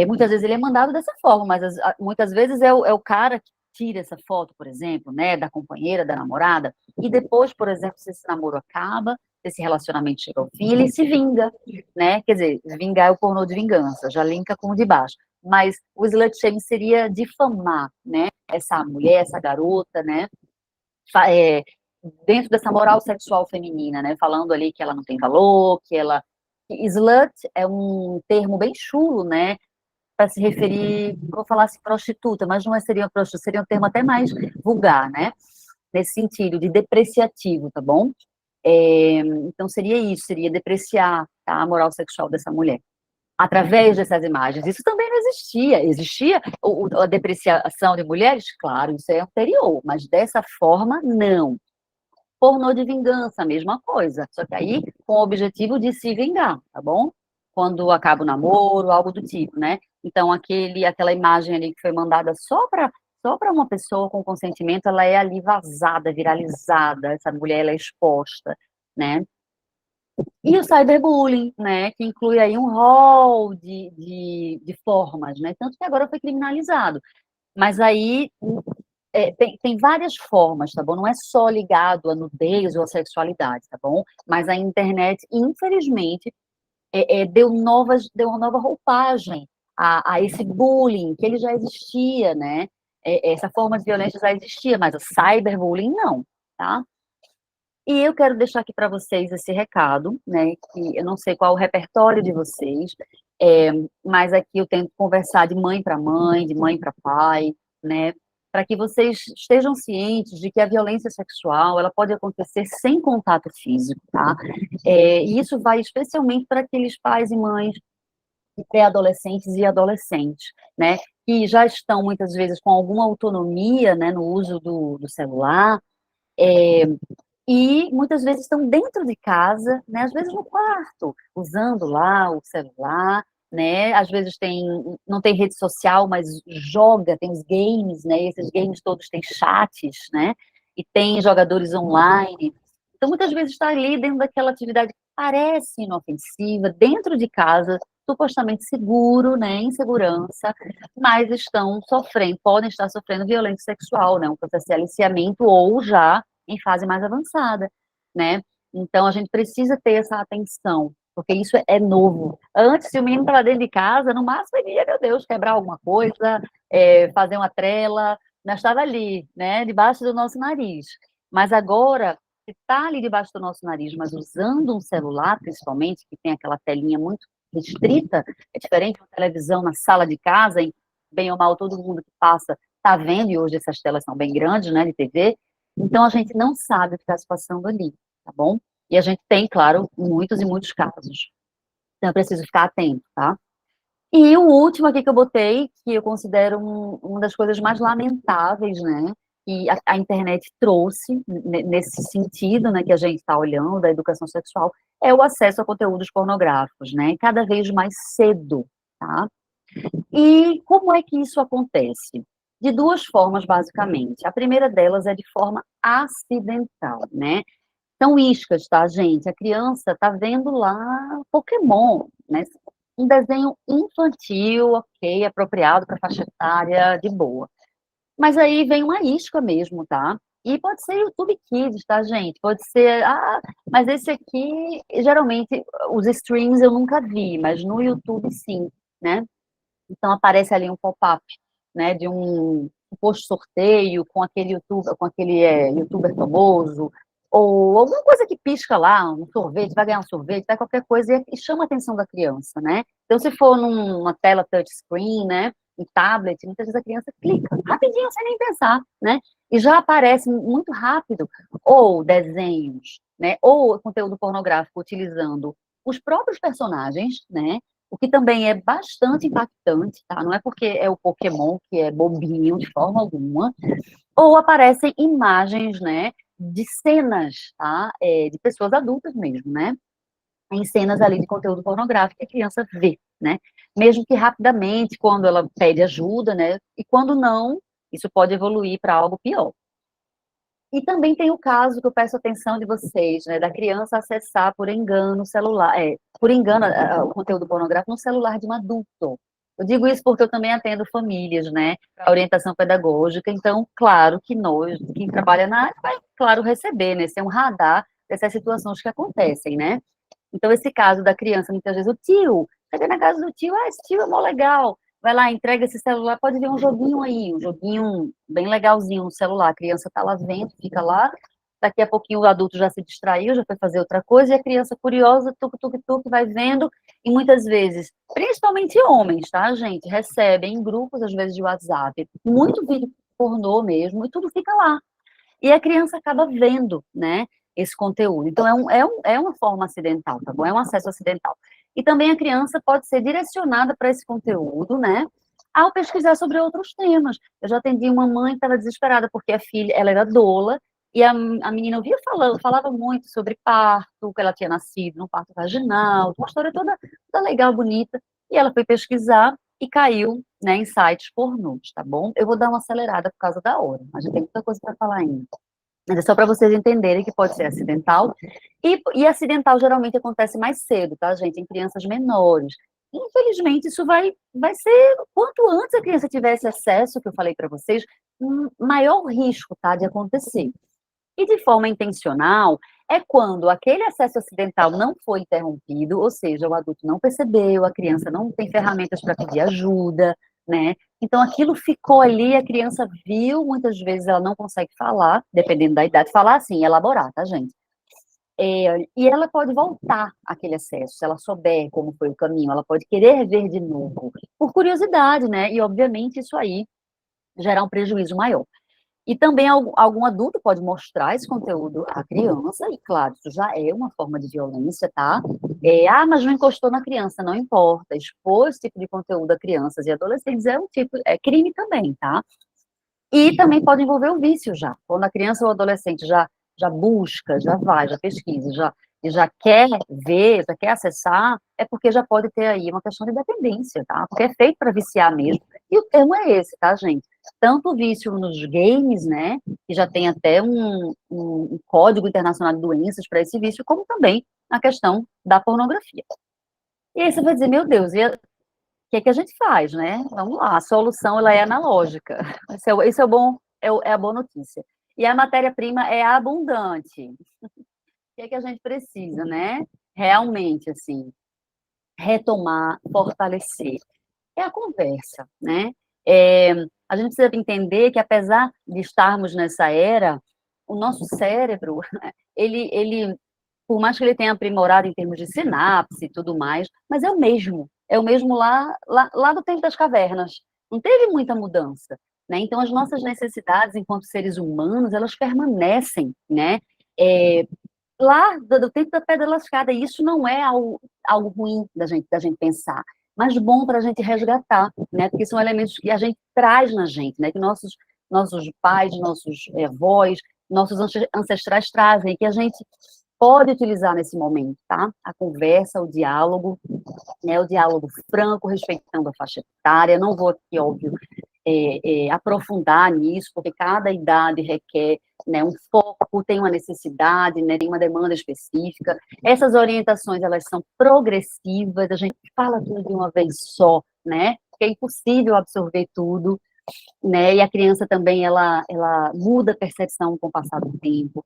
Muitas vezes ele é mandado dessa forma, mas muitas vezes é o cara que tira essa foto, por exemplo, né? Da companheira, da namorada, e depois, por exemplo, se esse namoro acaba, esse relacionamento chega ao fim, ele se vinga, né? Quer dizer, vingar é o pornô de vingança, já linka com o de baixo. Mas o slut shaming seria difamar, né? Essa mulher, essa garota, né? Dentro dessa moral sexual feminina, né? Falando ali que ela não tem valor, que ela... Slut é um termo bem chulo, né? Para se referir, vou falar assim, prostituta, mas não seria prostituta, seria um termo até mais vulgar, né? Nesse sentido, de depreciativo, tá bom? Então, seria isso, seria depreciar, tá, a moral sexual dessa mulher, através dessas imagens. Isso também não existia. Existia a depreciação de mulheres? Claro, isso é anterior, mas dessa forma, não. Pornô de vingança, a mesma coisa, só que aí com o objetivo de se vingar, tá bom? Quando acaba o namoro, algo do tipo, né? Então, aquela imagem ali que foi mandada só para uma pessoa com consentimento, ela é ali vazada, viralizada, essa mulher ela é exposta, né? E o cyberbullying, né, que inclui aí um rol de formas, né? Tanto que agora foi criminalizado. Mas aí tem várias formas, tá bom? Não é só ligado à nudez ou à sexualidade, tá bom? Mas a internet, infelizmente, deu uma nova roupagem a esse bullying, que ele já existia, né? Essa forma de violência já existia, mas o cyberbullying não, tá? E eu quero deixar aqui para vocês esse recado, né, que eu não sei qual é o repertório de vocês, é, mas aqui eu tento conversar de mãe para mãe, de mãe para pai, né, para que vocês estejam cientes de que a violência sexual, ela pode acontecer sem contato físico, tá? E isso vai especialmente para aqueles pais e mães de pré-adolescentes e adolescentes, né, que já estão muitas vezes com alguma autonomia, né, no uso do celular, e muitas vezes estão dentro de casa, né, às vezes no quarto, usando lá o celular, né, às vezes não tem rede social, mas joga, tem os games, né, e esses games todos têm chats, né, e tem jogadores online. Então, muitas vezes está ali dentro daquela atividade que parece inofensiva, dentro de casa, supostamente seguro, né, em segurança, mas estão sofrendo, podem estar sofrendo violência sexual, né, um processo de aliciamento ou já em fase mais avançada, né? Então, a gente precisa ter essa atenção, porque isso é novo. Antes, se o menino estava dentro de casa, no máximo ele ia, meu Deus, quebrar alguma coisa, fazer uma trela, nós estava ali, né, debaixo do nosso nariz. Mas agora, se está ali debaixo do nosso nariz, mas usando um celular, principalmente, que tem aquela telinha muito restrita, é diferente de uma televisão na sala de casa, em bem ou mal todo mundo que passa está vendo, e hoje essas telas são bem grandes, né, de TV, então, a gente não sabe o que está se passando ali, tá bom? E a gente tem, claro, muitos e muitos casos. Então, eu preciso ficar atento, tá? E o último aqui que eu botei, que eu considero uma das coisas mais lamentáveis, né? Que a internet trouxe, nesse sentido, né, que a gente está olhando, da educação sexual, é o acesso a conteúdos pornográficos, né? Cada vez mais cedo, tá? E como é que isso acontece? De duas formas, basicamente. A primeira delas é de forma acidental, né? São iscas, tá, gente? A criança tá vendo lá Pokémon, né? Um desenho infantil, ok, apropriado para faixa etária, de boa. Mas aí vem uma isca mesmo, tá? E pode ser YouTube Kids, tá, gente? Pode ser, mas esse aqui, geralmente, os streams eu nunca vi, mas no YouTube sim, né? Então aparece ali um pop-up, né, de um post sorteio com aquele youtuber famoso, ou alguma coisa que pisca lá, um sorvete, vai ganhar um sorvete, vai qualquer coisa e chama a atenção da criança, né? Então, se for numa tela touchscreen, né, em tablet, muitas vezes a criança clica rapidinho, sem nem pensar, né? E já aparece muito rápido, ou desenhos, né, ou conteúdo pornográfico utilizando os próprios personagens, né, o que também é bastante impactante, tá? Não é porque é o Pokémon que é bobinho de forma alguma, ou aparecem imagens, né, de cenas, tá? De pessoas adultas mesmo, né? Em cenas ali de conteúdo pornográfico que a criança vê, né? Mesmo que rapidamente, quando ela pede ajuda, né? E quando não, isso pode evoluir para algo pior. E também tem o caso que eu peço atenção de vocês, né, da criança acessar por engano o celular, por engano o conteúdo pornográfico no celular de um adulto. Eu digo isso porque eu também atendo famílias, né, para orientação pedagógica, então, claro que nós, quem trabalha na área, vai, claro, receber, né, ser um radar dessas situações que acontecem, né. Então, esse caso da criança, muitas vezes, o tio, chega na casa do tio, esse tio é mó legal, vai lá, entrega esse celular, pode ver um joguinho aí, um joguinho bem legalzinho no celular, a criança tá lá vendo, fica lá, daqui a pouquinho o adulto já se distraiu, já foi fazer outra coisa, e a criança curiosa, tuc, vai vendo, e muitas vezes, principalmente homens, tá, gente, recebem em grupos, às vezes, de WhatsApp, muito vídeo pornô mesmo, e tudo fica lá. E a criança acaba vendo, né, esse conteúdo. Então, é uma forma acidental, tá bom? É um acesso acidental. E também a criança pode ser direcionada para esse conteúdo, né, ao pesquisar sobre outros temas. Eu já atendi uma mãe que estava desesperada porque a filha, ela era doula, e a menina ouvia falava muito sobre parto, que ela tinha nascido no parto vaginal, uma história toda legal, bonita, e ela foi pesquisar e caiu, né, em sites pornôs, tá bom? Eu vou dar uma acelerada por causa da hora, mas já tem muita coisa para falar ainda. Mas é só para vocês entenderem que pode ser acidental, e acidental geralmente acontece mais cedo, tá, gente? Em crianças menores. Infelizmente, isso vai ser, quanto antes a criança tiver esse acesso, que eu falei para vocês, maior risco, tá, de acontecer. E de forma intencional, é quando aquele acesso acidental não foi interrompido, ou seja, o adulto não percebeu, a criança não tem ferramentas para pedir ajuda, né? Então, aquilo ficou ali, a criança viu, muitas vezes ela não consegue falar, dependendo da idade, falar assim, elaborar, tá, gente? E ela pode voltar àquele acesso, se ela souber como foi o caminho, ela pode querer ver de novo, por curiosidade, né? E, obviamente, isso aí gerar um prejuízo maior. E também algum adulto pode mostrar esse conteúdo à criança, e claro, isso já é uma forma de violência, tá? Mas não encostou na criança, não importa. Expor esse tipo de conteúdo a crianças e adolescentes é crime também, tá? E também pode envolver o vício já. Quando a criança ou adolescente já busca, já vai, já pesquisa, já quer ver, já quer acessar, é porque já pode ter aí uma questão de dependência, tá? Porque é feito para viciar mesmo. E o termo é esse, tá, gente? Tanto o vício nos games, né, que já tem até um código internacional de doenças para esse vício, como também a questão da pornografia. E aí você vai dizer, meu Deus, o que a gente faz, né? Vamos lá, a solução ela é analógica. Esse é o bom, é a boa notícia. E a matéria-prima é abundante. O que a gente precisa, né? Realmente, assim, retomar, fortalecer. É a conversa, né? A gente precisa entender que, apesar de estarmos nessa era, o nosso cérebro, ele por mais que ele tenha aprimorado em termos de sinapse e tudo mais, mas é o mesmo lá do tempo das cavernas, não teve muita mudança, né? Então, as nossas necessidades enquanto seres humanos, elas permanecem, né? Lá do tempo da pedra lascada, e isso não é algo ruim da gente pensar, mas bom para a gente resgatar, né? Porque são elementos que a gente traz na gente, né? Que nossos pais, nossos avós, nossos ancestrais trazem, que a gente pode utilizar nesse momento, tá? A conversa, o diálogo, né? O diálogo franco, respeitando a faixa etária. Não vou aqui, óbvio, aprofundar nisso, porque cada idade requer, né, um foco, tem uma necessidade, né, tem uma demanda específica. Essas orientações, elas são progressivas, a gente fala tudo de uma vez só, né? Porque é impossível absorver tudo, né? E a criança também, ela muda a percepção com o passar do tempo.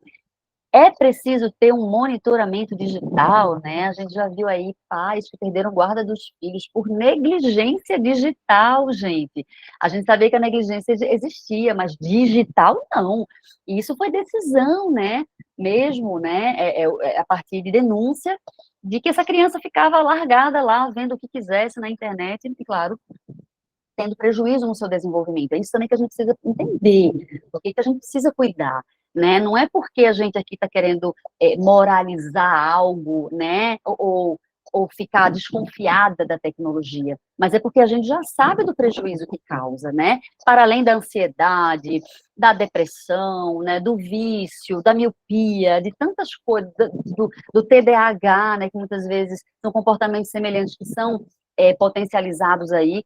É preciso ter um monitoramento digital, né? A gente já viu aí pais que perderam guarda dos filhos por negligência digital, gente. A gente sabia que a negligência existia, mas digital não. E isso foi decisão, né? Mesmo, né? A partir de denúncia de que essa criança ficava largada lá, vendo o que quisesse na internet, e, claro, tendo prejuízo no seu desenvolvimento. É isso também que a gente precisa entender, porque que a gente precisa cuidar, né? Não é porque a gente aqui está querendo moralizar algo, né? Ou ficar desconfiada da tecnologia, mas é porque a gente já sabe do prejuízo que causa, né? Para além da ansiedade, da depressão, né? Do vício, da miopia, de tantas coisas, do TDAH, né? Que muitas vezes são comportamentos semelhantes que são potencializados aí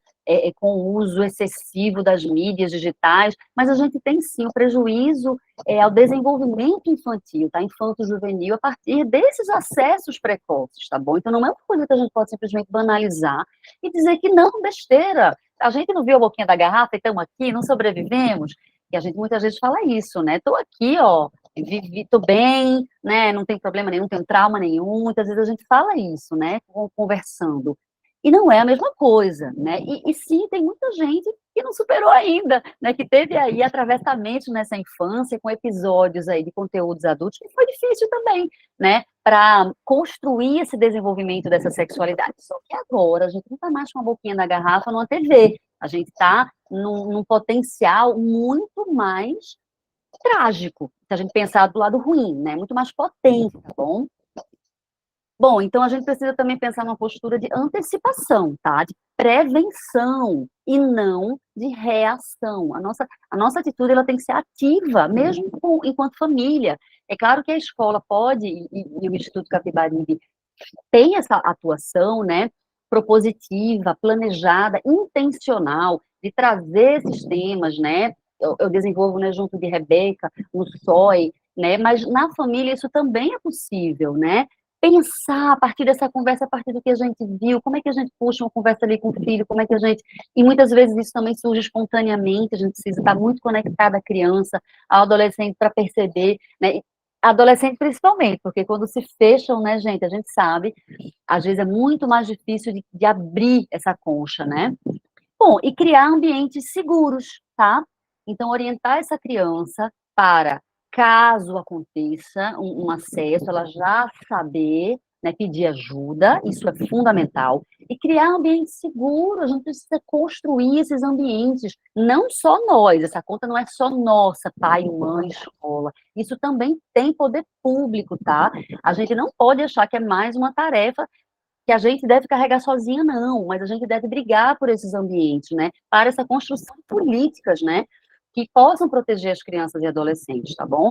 com o uso excessivo das mídias digitais, mas a gente tem sim o prejuízo ao desenvolvimento infantil, tá? Infanto-juvenil, a partir desses acessos precoces, tá bom? Então não é uma coisa que a gente pode simplesmente banalizar e dizer que não, besteira, a gente não viu a boquinha da garrafa e estamos aqui, não sobrevivemos, e a gente muitas vezes fala isso, né? Estou aqui, ó, estou bem, né? Não tem problema nenhum, não tenho trauma nenhum, muitas vezes a gente fala isso, né? Conversando. E não é a mesma coisa, né? E sim, tem muita gente que não superou ainda, né? Que teve aí atravessamentos nessa infância com episódios aí de conteúdos adultos, que foi difícil também, né? Para construir esse desenvolvimento dessa sexualidade. Só que agora a gente não está mais com a boquinha na garrafa numa TV. A gente está num potencial muito mais trágico, se a gente pensar do lado ruim, né? Muito mais potente, tá bom? Bom, então a gente precisa também pensar numa postura de antecipação, tá? De prevenção e não de reação. A nossa atitude ela tem que ser ativa, mesmo enquanto família. É claro que a escola pode, e o Instituto Capibaribe tem essa atuação, né? Propositiva, planejada, intencional, de trazer esses temas, né? Eu desenvolvo, né, junto de Rebeca, no SOI, né? Mas na família isso também é possível, né? Pensar a partir dessa conversa, a partir do que a gente viu, como é que a gente puxa uma conversa ali com o filho, como é que a gente... E muitas vezes isso também surge espontaneamente, a gente precisa estar muito conectada à criança, ao adolescente, para perceber, né? Adolescente principalmente, porque quando se fecham, né, gente, a gente sabe, às vezes é muito mais difícil de abrir essa concha, né? Bom, e criar ambientes seguros, tá? Então, orientar essa criança para caso aconteça um acesso, ela já saber, né, pedir ajuda, isso é fundamental, e criar ambiente seguro, a gente precisa construir esses ambientes, não só nós, essa conta não é só nossa, pai, mãe, escola, isso também tem poder público, tá? A gente não pode achar que é mais uma tarefa que a gente deve carregar sozinha, não, mas a gente deve brigar por esses ambientes, né, para essa construção de políticas, né, que possam proteger as crianças e adolescentes, tá bom?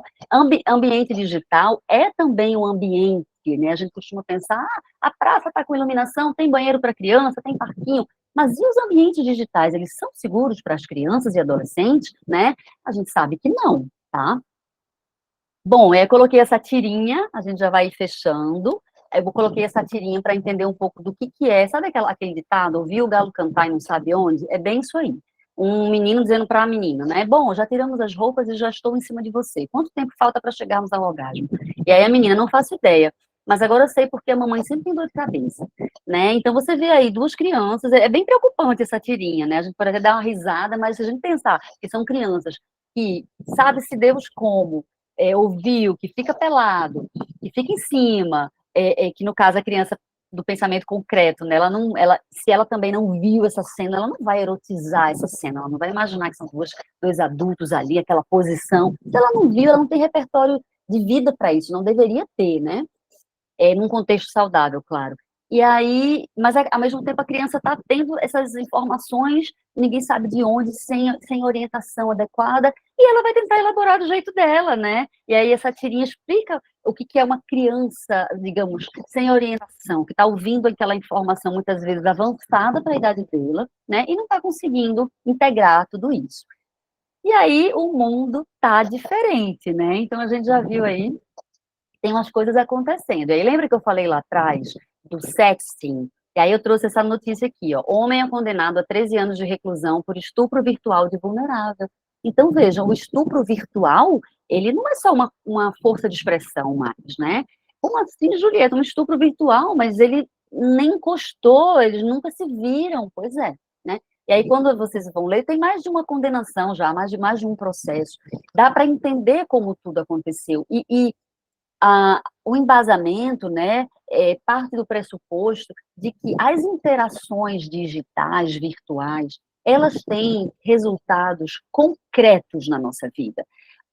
Ambiente digital é também um ambiente, né, a gente costuma pensar, a praça está com iluminação, tem banheiro para criança, tem parquinho, mas e os ambientes digitais, eles são seguros para as crianças e adolescentes, né? A gente sabe que não, tá? Bom, eu coloquei essa tirinha, a gente já vai ir fechando. Eu coloquei essa tirinha para entender um pouco do que é. Sabe aquele ditado, ouviu o galo cantar e não sabe onde? É bem isso aí. Um menino dizendo para a menina, né? Bom, já tiramos as roupas e já estou em cima de você. Quanto tempo falta para chegarmos ao orgasmo? E aí a menina, não faço ideia. Mas agora eu sei porque a mamãe sempre tem dor de cabeça, né? Então você vê aí duas crianças, é bem preocupante essa tirinha, né? A gente pode até dar uma risada, mas se a gente pensar que são crianças que sabe-se Deus como, ouviu, que fica pelado, que fica em cima, que no caso a criança do pensamento concreto, né? Se ela também não viu essa cena, ela não vai erotizar essa cena, ela não vai imaginar que são dois adultos ali, aquela posição. Se ela não viu, ela não tem repertório de vida para isso, não deveria ter, né? Num contexto saudável, claro. E aí, mas ao mesmo tempo a criança está tendo essas informações, ninguém sabe de onde, sem orientação adequada, e ela vai tentar elaborar do jeito dela, né? E aí essa tirinha explica o que é uma criança, digamos, sem orientação, que está ouvindo aquela informação muitas vezes avançada para a idade dela, né? E não está conseguindo integrar tudo isso. E aí o mundo está diferente, né? Então a gente já viu aí tem umas coisas acontecendo. E aí lembra que eu falei lá atrás do sexting? E aí eu trouxe essa notícia aqui, ó. Homem é condenado a 13 anos de reclusão por estupro virtual de vulnerável. Então, vejam, o estupro virtual, ele não é só uma força de expressão mais, né? Como assim, Julieta? Um estupro virtual, mas ele nem encostou, eles nunca se viram. Pois é, né? E aí, quando vocês vão ler, tem mais de uma condenação já, mais de um processo. Dá para entender como tudo aconteceu. O embasamento, né, parte do pressuposto de que as interações digitais, virtuais, elas têm resultados concretos na nossa vida.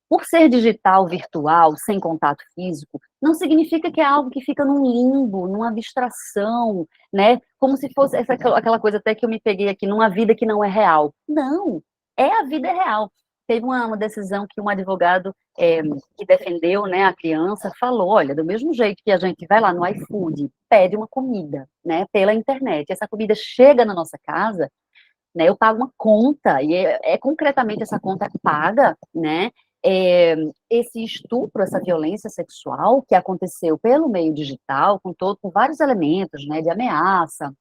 Por ser digital, virtual, sem contato físico, não significa que é algo que fica num limbo, numa abstração, né? Como se fosse aquela coisa até que eu me peguei aqui, numa vida que não é real. Não, a vida é real. Teve uma decisão que um advogado que defendeu, né, a criança falou, olha, do mesmo jeito que a gente vai lá no iFood, pede uma comida, né, pela internet, essa comida chega na nossa casa, né, eu pago uma conta, e concretamente essa conta é paga, né, esse estupro, essa violência sexual que aconteceu pelo meio digital, com vários elementos, né, de ameaça,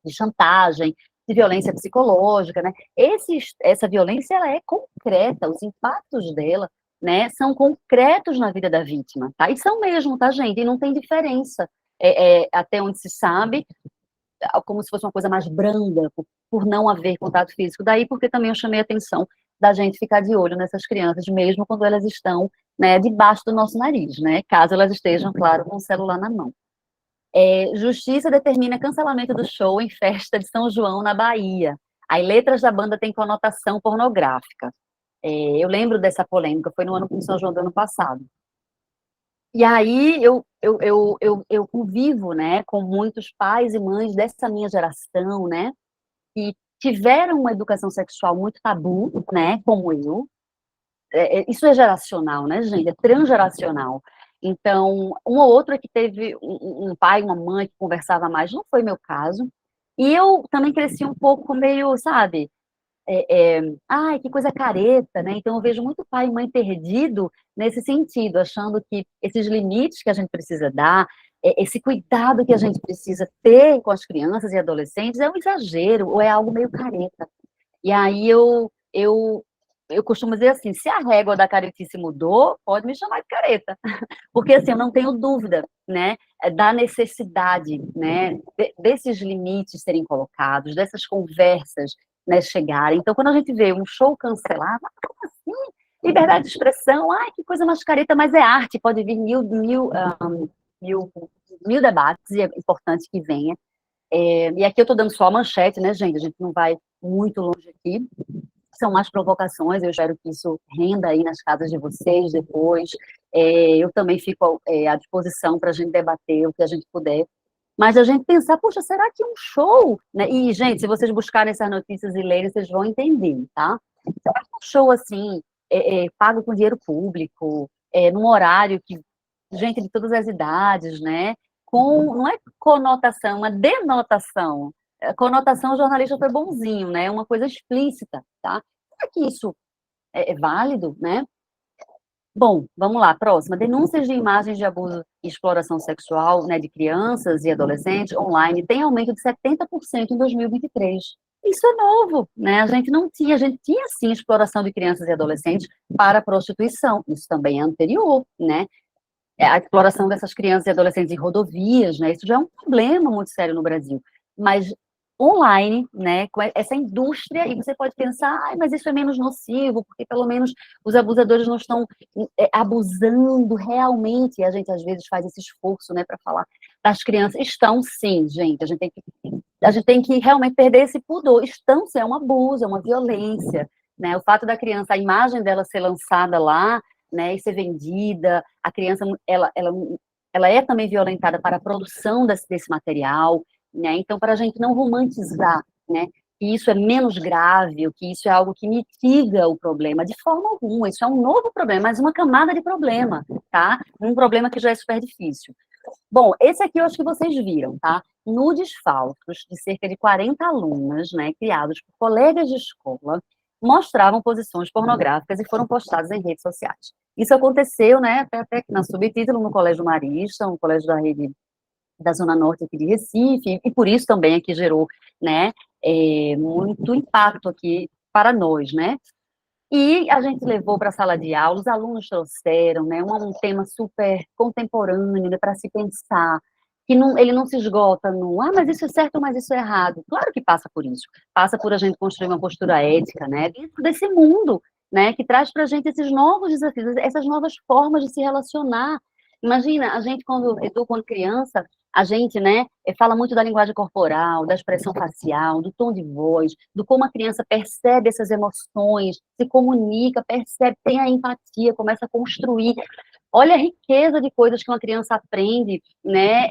de chantagem, de violência psicológica, né, essa violência, ela é concreta, os impactos dela, né, são concretos na vida da vítima, tá, e são mesmo, tá, gente, e não tem diferença, até onde se sabe, como se fosse uma coisa mais branda, por não haver contato físico. Daí porque também eu chamei a atenção da gente ficar de olho nessas crianças, mesmo quando elas estão, né, debaixo do nosso nariz, né, caso elas estejam, claro, com o celular na mão. Justiça determina cancelamento do show em festa de São João, na Bahia. As letras da banda têm conotação pornográfica. Eu lembro dessa polêmica, foi no São João do ano passado. E aí eu convivo, né, com muitos pais e mães dessa minha geração, né, que tiveram uma educação sexual muito tabu, né, como eu. Isso é geracional, né, gente? É transgeracional. Então, um ou outro é que teve um pai, uma mãe que conversava mais, não foi meu caso. E eu também cresci um pouco meio, sabe, ai, que coisa careta, né? Então eu vejo muito pai e mãe perdido nesse sentido, achando que esses limites que a gente precisa dar, esse cuidado que a gente precisa ter com as crianças e adolescentes é um exagero ou é algo meio careta. E aí eu costumo dizer assim, se a régua da caretice mudou, pode me chamar de careta, porque assim, eu não tenho dúvida, né, da necessidade, né, desses limites serem colocados, dessas conversas, né, chegarem. Então, quando a gente vê um show cancelado, como assim? liberdade de expressão, ai, que coisa mais careta, mas é arte, pode vir mil debates, e é importante que venha. E aqui eu estou dando só a manchete, né, gente? A gente não vai muito longe aqui. São mais provocações, eu espero que isso renda aí nas casas de vocês depois. Eu também fico à disposição para a gente debater o que a gente puder. Mas a gente pensar, poxa, será que um show... Né? E, gente, se vocês buscarem essas notícias e lerem, vocês vão entender, tá? Será que um show, assim, pago com dinheiro público, num horário que... Gente de todas as idades, né? Não é conotação, uma denotação. Conotação, o jornalista foi bonzinho, né? Uma coisa explícita, tá? Será que isso é válido, né? Bom, vamos lá, próxima. Denúncias de imagens de abuso e exploração sexual, né, de crianças e adolescentes online tem aumento de 70% em 2023. Isso é novo, né? A gente tinha sim exploração de crianças e adolescentes para prostituição. Isso também é anterior, né? A exploração dessas crianças e adolescentes em rodovias, né? Isso já é um problema muito sério no Brasil. Mas online, né, com essa indústria, e você pode pensar, mas isso é menos nocivo, porque pelo menos os abusadores não estão abusando realmente, e a gente às vezes faz esse esforço, né, para falar das crianças. Estão sim, gente, a gente tem que realmente perder esse pudor. Estão sim, é um abuso, é uma violência, né? O fato da criança, a imagem dela ser lançada lá, né, e ser vendida, a criança, ela é também violentada para a produção desse material, né? Então, para a gente não romantizar, né, que isso é menos grave, que isso é algo que mitiga o problema, de forma alguma, isso é um novo problema, mais uma camada de problema, tá? Um problema que já é super difícil. Bom, esse aqui eu acho que vocês viram, tá? Nudes falsos de cerca de 40 alunas, né, criados por colegas de escola, mostravam posições pornográficas e foram postados em redes sociais. Isso aconteceu, né, até na subtítulo, no Colégio Marista, um colégio da rede da Zona Norte aqui de Recife, e por isso também aqui gerou, né, muito impacto aqui para nós, né. E a gente levou para a sala de aula, os alunos trouxeram, né, um tema super contemporâneo, né, para se pensar, que ele não se esgota no, mas isso é certo, mas isso é errado. Claro que passa por isso. Passa por a gente construir uma postura ética, né, dentro desse mundo, né, que traz para a gente esses novos desafios, essas novas formas de se relacionar. Imagina, a gente, quando criança, a gente, né, fala muito da linguagem corporal, da expressão facial, do tom de voz, do como a criança percebe essas emoções, se comunica, percebe, tem a empatia, começa a construir. Olha a riqueza de coisas que uma criança aprende, né,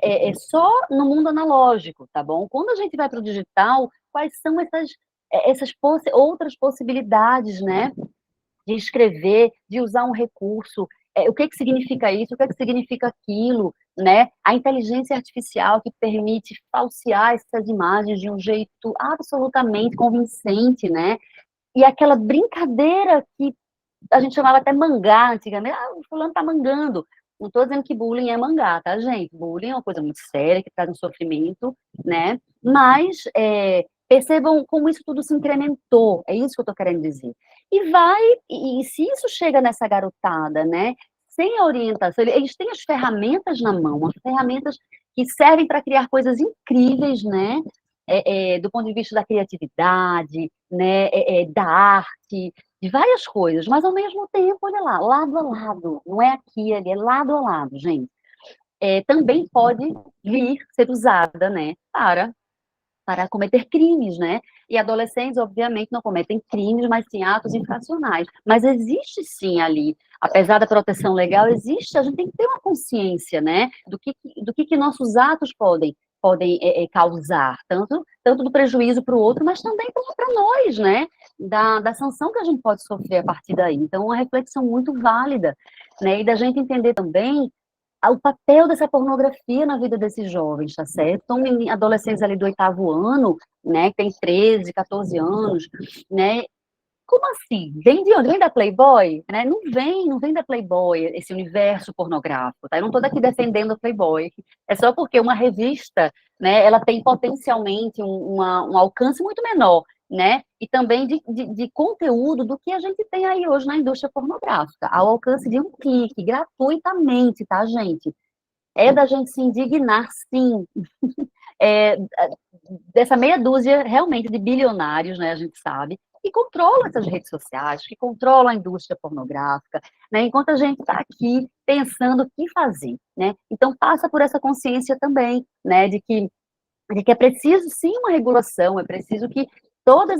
só no mundo analógico, tá bom? Quando a gente vai para o digital, quais são essas outras possibilidades, né, de escrever, de usar um recurso, o que significa isso, o que significa aquilo, né? A inteligência artificial que permite falsear essas imagens de um jeito absolutamente convincente, né? E aquela brincadeira que a gente chamava até mangá antigamente, o fulano tá mangando. Não estou dizendo que bullying é mangá, tá, gente? Bullying é uma coisa muito séria, que traz um sofrimento, né? Mas percebam como isso tudo se incrementou, é isso que eu estou querendo dizer. E se isso chega nessa garotada, né, sem a orientação, eles têm as ferramentas na mão, as ferramentas que servem para criar coisas incríveis, né, do ponto de vista da criatividade, né, da arte, de várias coisas, mas ao mesmo tempo, olha lá, lado a lado, não é aqui, ali, é lado a lado, gente. Também pode vir ser usada, né, para cometer crimes, né? E adolescentes, obviamente, não cometem crimes, mas sim atos infracionais. Mas existe sim ali, apesar da proteção legal, existe, a gente tem que ter uma consciência, né? Do que nossos atos podem causar, tanto do prejuízo para o outro, mas também para nós, né? Da sanção que a gente pode sofrer a partir daí. Então, uma reflexão muito válida, né? E da gente entender também o papel dessa pornografia na vida desses jovens, tá certo? São adolescentes ali do 8º ano, né, que tem 13, 14 anos, né, como assim? Vem de onde? Vem da Playboy? Né? Não vem da Playboy, esse universo pornográfico, tá? Eu não estou aqui defendendo a Playboy, é só porque uma revista, né, ela tem potencialmente um alcance muito menor, né, e também de conteúdo do que a gente tem aí hoje na indústria pornográfica, ao alcance de um clique, gratuitamente, tá, gente? É da gente se indignar, sim, dessa meia dúzia, realmente, de bilionários, né, a gente sabe, que controlam essas redes sociais, que controlam a indústria pornográfica, né? Enquanto a gente está aqui pensando o que fazer, né? Então, passa por essa consciência também, né? De que é preciso, sim, uma regulação, é preciso que todas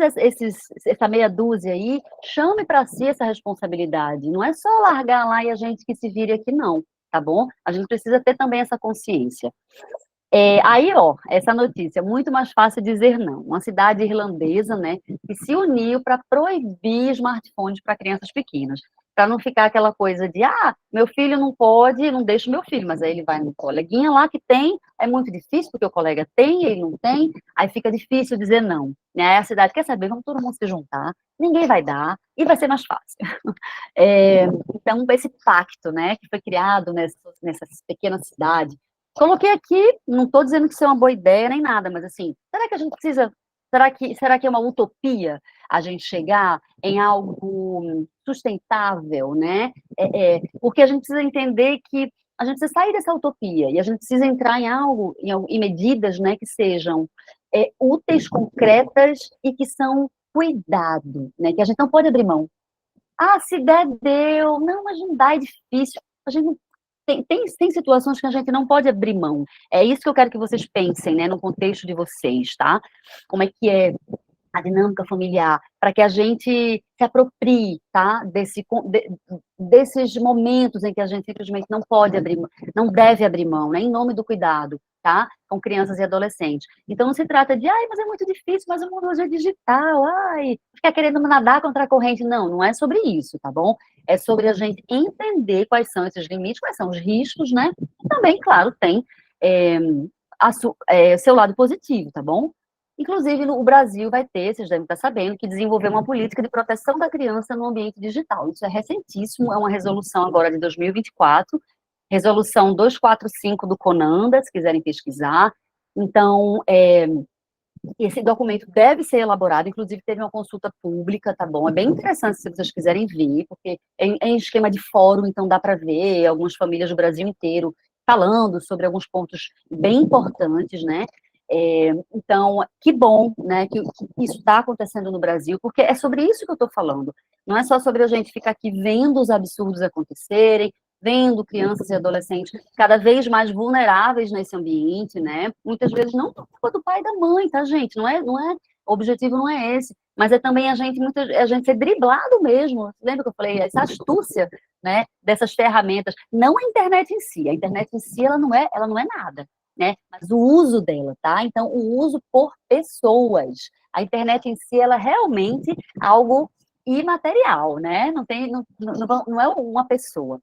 essa meia dúzia aí chame para si essa responsabilidade. Não é só largar lá e a gente que se vire aqui, não, tá bom? A gente precisa ter também essa consciência. Aí, ó, essa notícia, muito mais fácil dizer não. Uma cidade irlandesa, né, que se uniu para proibir smartphones para crianças pequenas, para não ficar aquela coisa de, meu filho não pode, não deixa o meu filho, mas aí ele vai no coleguinha lá que tem, é muito difícil, porque o colega tem, ele não tem, aí fica difícil dizer não. Né? Aí a cidade quer saber, vamos todo mundo se juntar, ninguém vai dar, e vai ser mais fácil. Então, esse pacto, né, que foi criado nessa pequena cidade, coloquei aqui, não estou dizendo que isso é uma boa ideia nem nada, mas assim, será que a gente precisa, será que é uma utopia a gente chegar em algo sustentável, né? Porque a gente precisa entender que a gente precisa sair dessa utopia e a gente precisa entrar em algo, em medidas, né, que sejam úteis, concretas e que são cuidado, né? Que a gente não pode abrir mão. Se der, deu. Não, mas não dá, é difícil. A gente não tem situações que a gente não pode abrir mão. É isso que eu quero que vocês pensem, né, no contexto de vocês, tá? Como é que é a dinâmica familiar, para que a gente se aproprie, tá? Desses momentos em que a gente simplesmente não pode abrir, não deve abrir mão, né? Em nome do cuidado, tá? Com crianças e adolescentes. Então não se trata de, mas é muito difícil, mas o mundo hoje é digital, ficar querendo nadar contra a corrente. Não, não é sobre isso, tá bom? É sobre a gente entender quais são esses limites, quais são os riscos, né? E também, claro, tem seu lado positivo, tá bom? Inclusive, o Brasil vai ter, vocês devem estar sabendo, que desenvolver uma política de proteção da criança no ambiente digital. Isso é recentíssimo, é uma resolução agora de 2024, resolução 245 do CONANDA, se quiserem pesquisar. Então, esse documento deve ser elaborado, inclusive teve uma consulta pública, tá bom? É bem interessante se vocês quiserem ver, porque é em esquema de fórum, então dá para ver algumas famílias do Brasil inteiro falando sobre alguns pontos bem importantes, né? Então, que bom, né, que isso está acontecendo no Brasil, porque é sobre isso que eu estou falando. Não é só sobre a gente ficar aqui vendo os absurdos acontecerem, vendo crianças e adolescentes cada vez mais vulneráveis nesse ambiente, né? Muitas vezes não por culpa do pai e da mãe, tá, gente? Não é, o objetivo não é esse, mas é também a gente ser driblado mesmo. Lembra que eu falei essa astúcia, né, dessas ferramentas, não a internet em si. A internet em si ela não é nada, né? Mas o uso dela, tá? Então, o uso por pessoas. A internet em si, ela é realmente algo imaterial, né? Não é uma pessoa.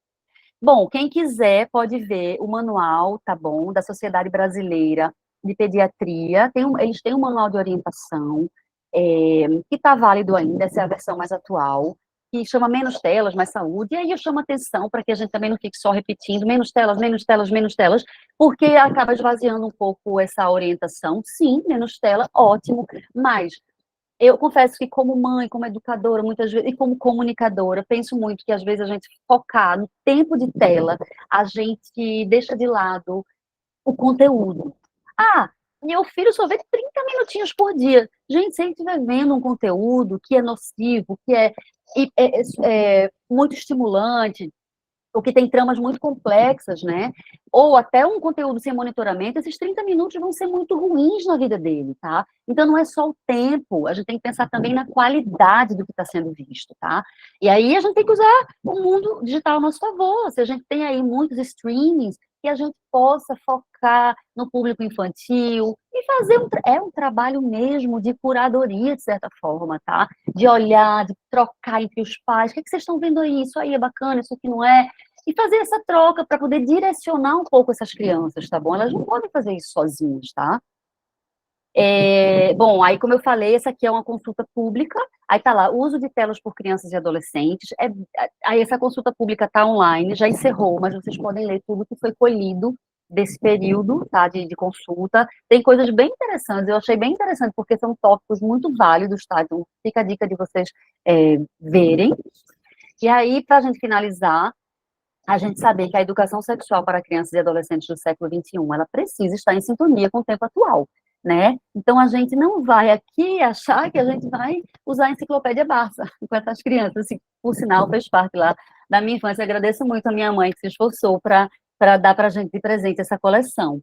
Bom, quem quiser pode ver o manual, tá bom, da Sociedade Brasileira de Pediatria. Eles têm um manual de orientação, que está válido ainda, essa é a versão mais atual, que chama Menos Telas, Mais Saúde, e aí eu chamo atenção para que a gente também não fique só repetindo menos telas, menos telas, menos telas, porque acaba esvaziando um pouco essa orientação. Sim, menos tela, ótimo, mas eu confesso que como mãe, como educadora, muitas vezes, e como comunicadora, penso muito que às vezes a gente focar no tempo de tela, a gente deixa de lado o conteúdo. Meu filho só vê 30 minutinhos por dia. Gente, se ele estiver vendo um conteúdo que é nocivo, que é muito estimulante, ou que tem tramas muito complexas, né? Ou até um conteúdo sem monitoramento, esses 30 minutos vão ser muito ruins na vida dele, tá? Então, não é só o tempo, a gente tem que pensar também na qualidade do que está sendo visto, tá? E aí, a gente tem que usar o mundo digital a nosso favor. Se a gente tem aí muitos streamings, que a gente possa focar no público infantil e fazer um trabalho mesmo de curadoria, de certa forma, tá? De olhar, de trocar entre os pais. O que vocês estão vendo aí? Isso aí é bacana, isso aqui não é? E fazer essa troca para poder direcionar um pouco essas crianças, tá bom? Elas não podem fazer isso sozinhas, tá? Bom, aí como eu falei, essa aqui é uma consulta pública, aí tá lá, uso de telas por crianças e adolescentes, aí essa consulta pública tá online, já encerrou, mas vocês podem ler tudo que foi colhido desse período, tá, de consulta, tem coisas bem interessantes, eu achei bem interessante, porque são tópicos muito válidos, tá, então fica a dica de vocês verem. E aí, para a gente finalizar, a gente saber que a educação sexual para crianças e adolescentes do século XXI, ela precisa estar em sintonia com o tempo atual. né? Então, a gente não vai aqui achar que a gente vai usar a enciclopédia Barça com essas crianças. Assim, por sinal, fez parte lá da minha infância. Eu agradeço muito a minha mãe que se esforçou para dar para a gente de presente essa coleção.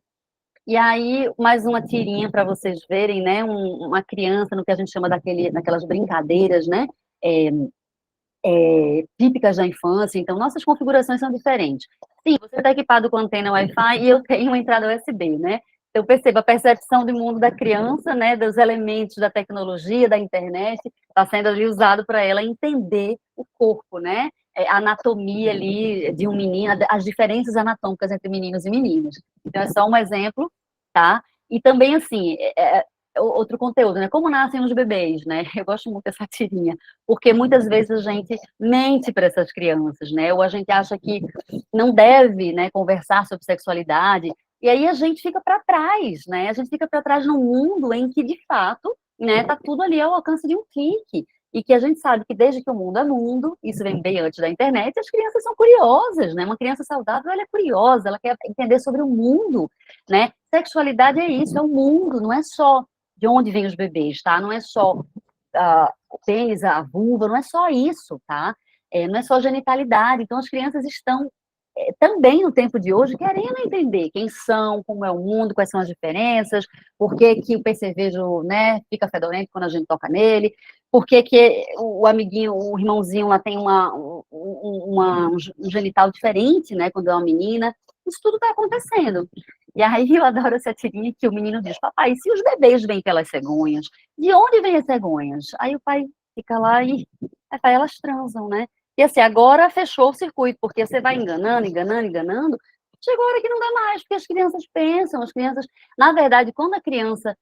E aí, mais uma tirinha para vocês verem, né? Uma criança no que a gente chama daquelas brincadeiras, né? É, típicas da infância. Então, nossas configurações são diferentes. Sim, você está equipado com antena Wi-Fi e eu tenho uma entrada USB, né? Então, perceba a percepção do mundo da criança, né? Dos elementos da tecnologia, da internet, está sendo ali usado para ela entender o corpo, né? A anatomia ali de um menino, as diferenças anatômicas entre meninos e meninas. Então, é só um exemplo, tá? E também, assim, outro conteúdo, né? Como nascem os bebês, né? Eu gosto muito dessa tirinha, porque muitas vezes a gente mente para essas crianças, né? Ou a gente acha que não deve, né, conversar sobre sexualidade, e aí a gente fica para trás, né? A gente fica para trás num mundo em que, de fato, né, tá tudo ali ao alcance de um clique. E que a gente sabe que desde que o mundo é mundo, isso vem bem antes da internet, as crianças são curiosas, né? Uma criança saudável, ela é curiosa, ela quer entender sobre o mundo, né? Sexualidade é isso, é o mundo, não é só de onde vêm os bebês, tá? Não é só o pênis, a vulva, não é só isso, tá? Não é só genitalidade. Então, as crianças estão também no tempo de hoje querendo entender quem são, como é o mundo, quais são as diferenças, por que que o percevejo, né, fica fedorento quando a gente toca nele, por que que o amiguinho, o irmãozinho lá tem um genital diferente, né, quando é uma menina. Isso tudo está acontecendo. E aí eu adoro essa tirinha que o menino diz: papai, se os bebês vêm pelas cegonhas, de onde vêm as cegonhas? Aí o pai fica lá e pai, elas transam, né? E assim, agora fechou o circuito, porque você vai enganando, enganando, enganando, chegou a hora que não dá mais, porque as crianças pensam, as crianças... Na verdade, quando a criança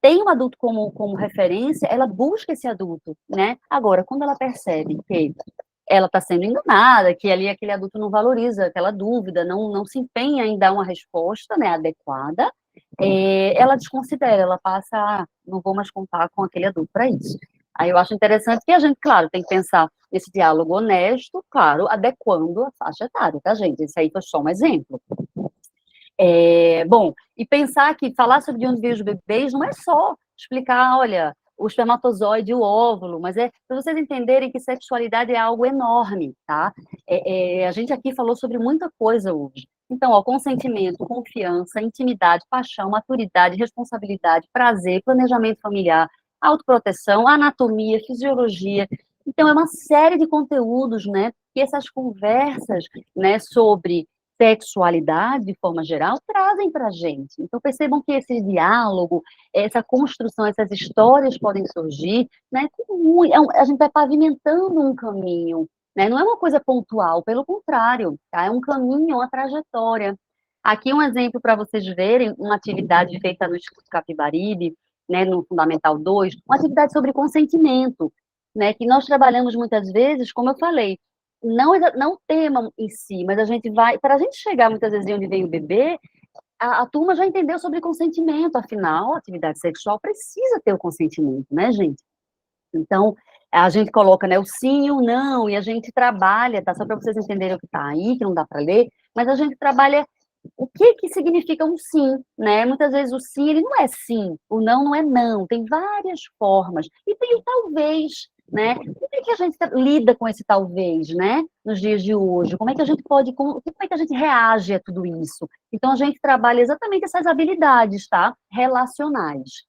tem um adulto como referência, ela busca esse adulto, né? Agora, quando ela percebe que ela está sendo enganada, que ali aquele adulto não valoriza aquela dúvida, não se empenha em dar uma resposta, né, adequada, ela desconsidera, ela passa, não vou mais contar com aquele adulto para isso. Aí eu acho interessante que a gente, claro, tem que pensar nesse diálogo honesto, claro, adequando a faixa etária, tá, gente? Esse aí foi só um exemplo. Bom, e pensar que falar sobre de onde vêm os bebês não é só explicar, olha, o espermatozoide, o óvulo, mas é para vocês entenderem que sexualidade é algo enorme, tá? A gente aqui falou sobre muita coisa hoje. Então, ó, consentimento, confiança, intimidade, paixão, maturidade, responsabilidade, prazer, planejamento familiar, autoproteção, anatomia, fisiologia. Então, é uma série de conteúdos, né? Que essas conversas, né, sobre sexualidade, de forma geral, trazem para a gente. Então, percebam que esse diálogo, essa construção, essas histórias podem surgir, né? A gente vai pavimentando um caminho, né? Não é uma coisa pontual, pelo contrário, tá? É um caminho, uma trajetória. Aqui um exemplo para vocês verem, uma atividade feita no Instituto Capibaribe, né, no Fundamental 2, uma atividade sobre consentimento, né, que nós trabalhamos muitas vezes, como eu falei, não o tema em si, mas a gente vai, para a gente chegar muitas vezes de onde vem o bebê, a turma já entendeu sobre consentimento, afinal, a atividade sexual precisa ter o consentimento, né, gente? Então, a gente coloca, né, o sim e o não, e a gente trabalha, tá? Só para vocês entenderem o que está aí, que não dá para ler, mas a gente trabalha o que que significa um sim, né? Muitas vezes o sim, ele não é sim, o não é não, tem várias formas. E tem o talvez, né? Como é que a gente lida com esse talvez, né? Nos dias de hoje? Como é que a gente pode, como é que a gente reage a tudo isso? Então, a gente trabalha exatamente essas habilidades, tá? Relacionais.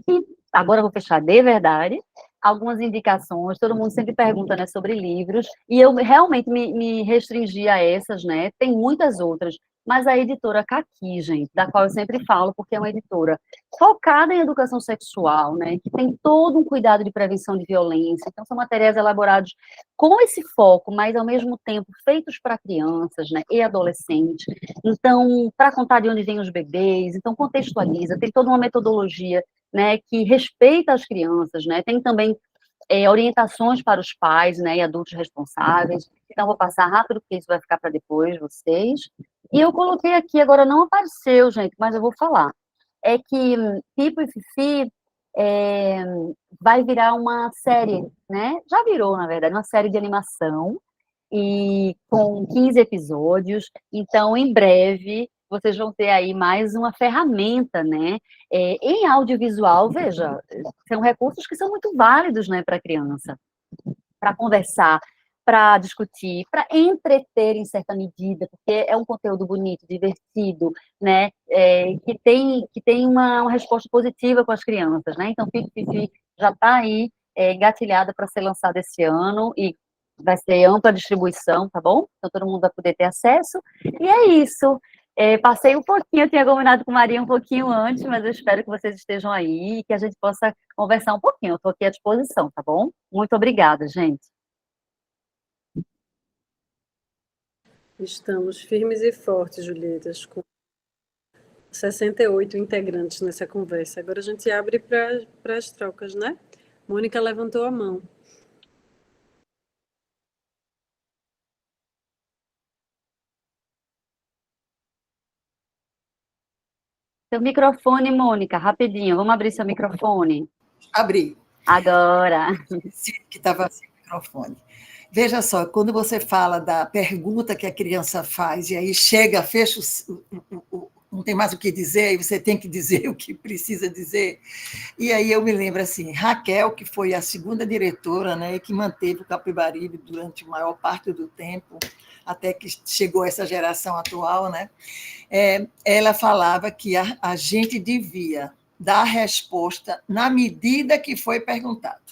E agora eu vou fechar de verdade, algumas indicações, todo mundo sempre pergunta, né, sobre livros, e eu realmente me restringi a essas, né, tem muitas outras, mas a editora Caqui, gente, da qual eu sempre falo, porque é uma editora focada em educação sexual, né, que tem todo um cuidado de prevenção de violência, então são materiais elaborados com esse foco, mas ao mesmo tempo feitos para crianças, né, e adolescentes, então, para contar de onde vêm os bebês, então contextualiza, tem toda uma metodologia, né, que respeita as crianças, né, tem também orientações para os pais, né, e adultos responsáveis. Então, vou passar rápido, porque isso vai ficar para depois, vocês. E eu coloquei aqui, agora não apareceu, gente, mas eu vou falar. É que Pipo e Fifi vai virar uma série, né? Já virou, na verdade, uma série de animação, e com 15 episódios. Então, em breve, vocês vão ter aí mais uma ferramenta, né? Em audiovisual, veja, são recursos que são muito válidos, né, para a criança, para conversar, para discutir, para entreter em certa medida, porque é um conteúdo bonito, divertido, né, que tem uma resposta positiva com as crianças, né? Então, Pique Fifi já está aí engatilhada para ser lançada esse ano e vai ser ampla distribuição, tá bom? Então, todo mundo vai poder ter acesso. E é isso. Passei um pouquinho, eu tinha combinado com Maria um pouquinho antes, mas eu espero que vocês estejam aí e que a gente possa conversar um pouquinho. Eu estou aqui à disposição, tá bom? Muito obrigada, gente. Estamos firmes e fortes, Julieta, com 68 integrantes nessa conversa. Agora a gente abre para as trocas, né? Mônica levantou a mão. Seu microfone, Mônica, rapidinho. Vamos abrir seu microfone. Abri. Agora. Que estava sem microfone. Veja só, quando você fala da pergunta que a criança faz, e aí chega, fecha não tem mais o que dizer, e você tem que dizer o que precisa dizer. E aí eu me lembro assim, Raquel, que foi a segunda diretora, né, que manteve o Capibaribe durante a maior parte do tempo, até que chegou essa geração atual, né, ela falava que a gente devia dar a resposta na medida que foi perguntado.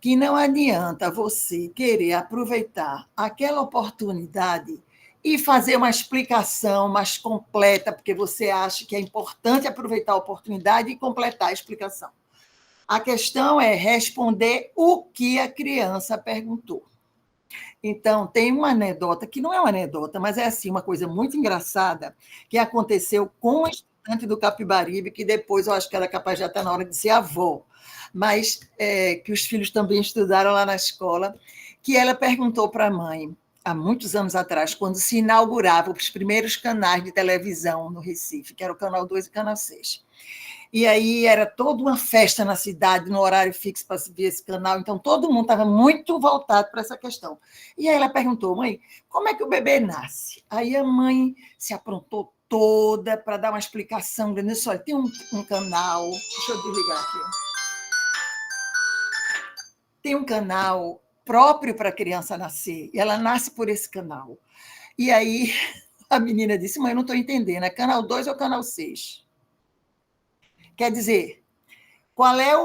Que não adianta você querer aproveitar aquela oportunidade e fazer uma explicação mais completa, porque você acha que é importante aproveitar a oportunidade e completar a explicação. A questão é responder o que a criança perguntou. Então, tem uma anedota, que não é uma anedota, mas é assim, uma coisa muito engraçada, que aconteceu com a estudante do Capibaribe, que depois eu acho que era capaz já estar na hora de ser avó, mas que os filhos também estudaram lá na escola, que ela perguntou para a mãe, há muitos anos atrás, quando se inauguravam os primeiros canais de televisão no Recife, que era o Canal 2 e o Canal 6. E aí era toda uma festa na cidade, no horário fixo para se ver esse canal, então todo mundo estava muito voltado para essa questão. E aí ela perguntou, mãe, como é que o bebê nasce? Aí a mãe se aprontou toda para dar uma explicação, dizendo, olha, tem um canal, deixa eu desligar aqui, tem um canal próprio para a criança nascer, e ela nasce por esse canal. E aí a menina disse, mãe, eu não estou entendendo, é canal 2 ou canal 6? Quer dizer, qual é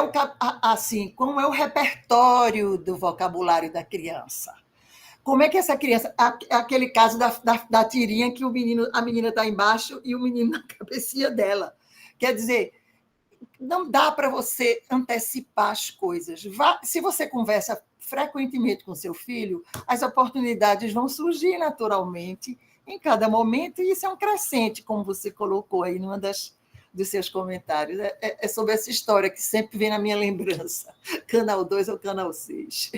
o repertório do vocabulário da criança? Como é que essa criança... Aquele caso da tirinha que a menina está embaixo e o menino na cabecinha dela. Quer dizer, não dá para você antecipar as coisas. Se você conversa frequentemente com seu filho, as oportunidades vão surgir naturalmente em cada momento, e isso é um crescente, como você colocou aí numa dos seus comentários. É sobre essa história que sempre vem na minha lembrança. Canal 2 ou Canal 6.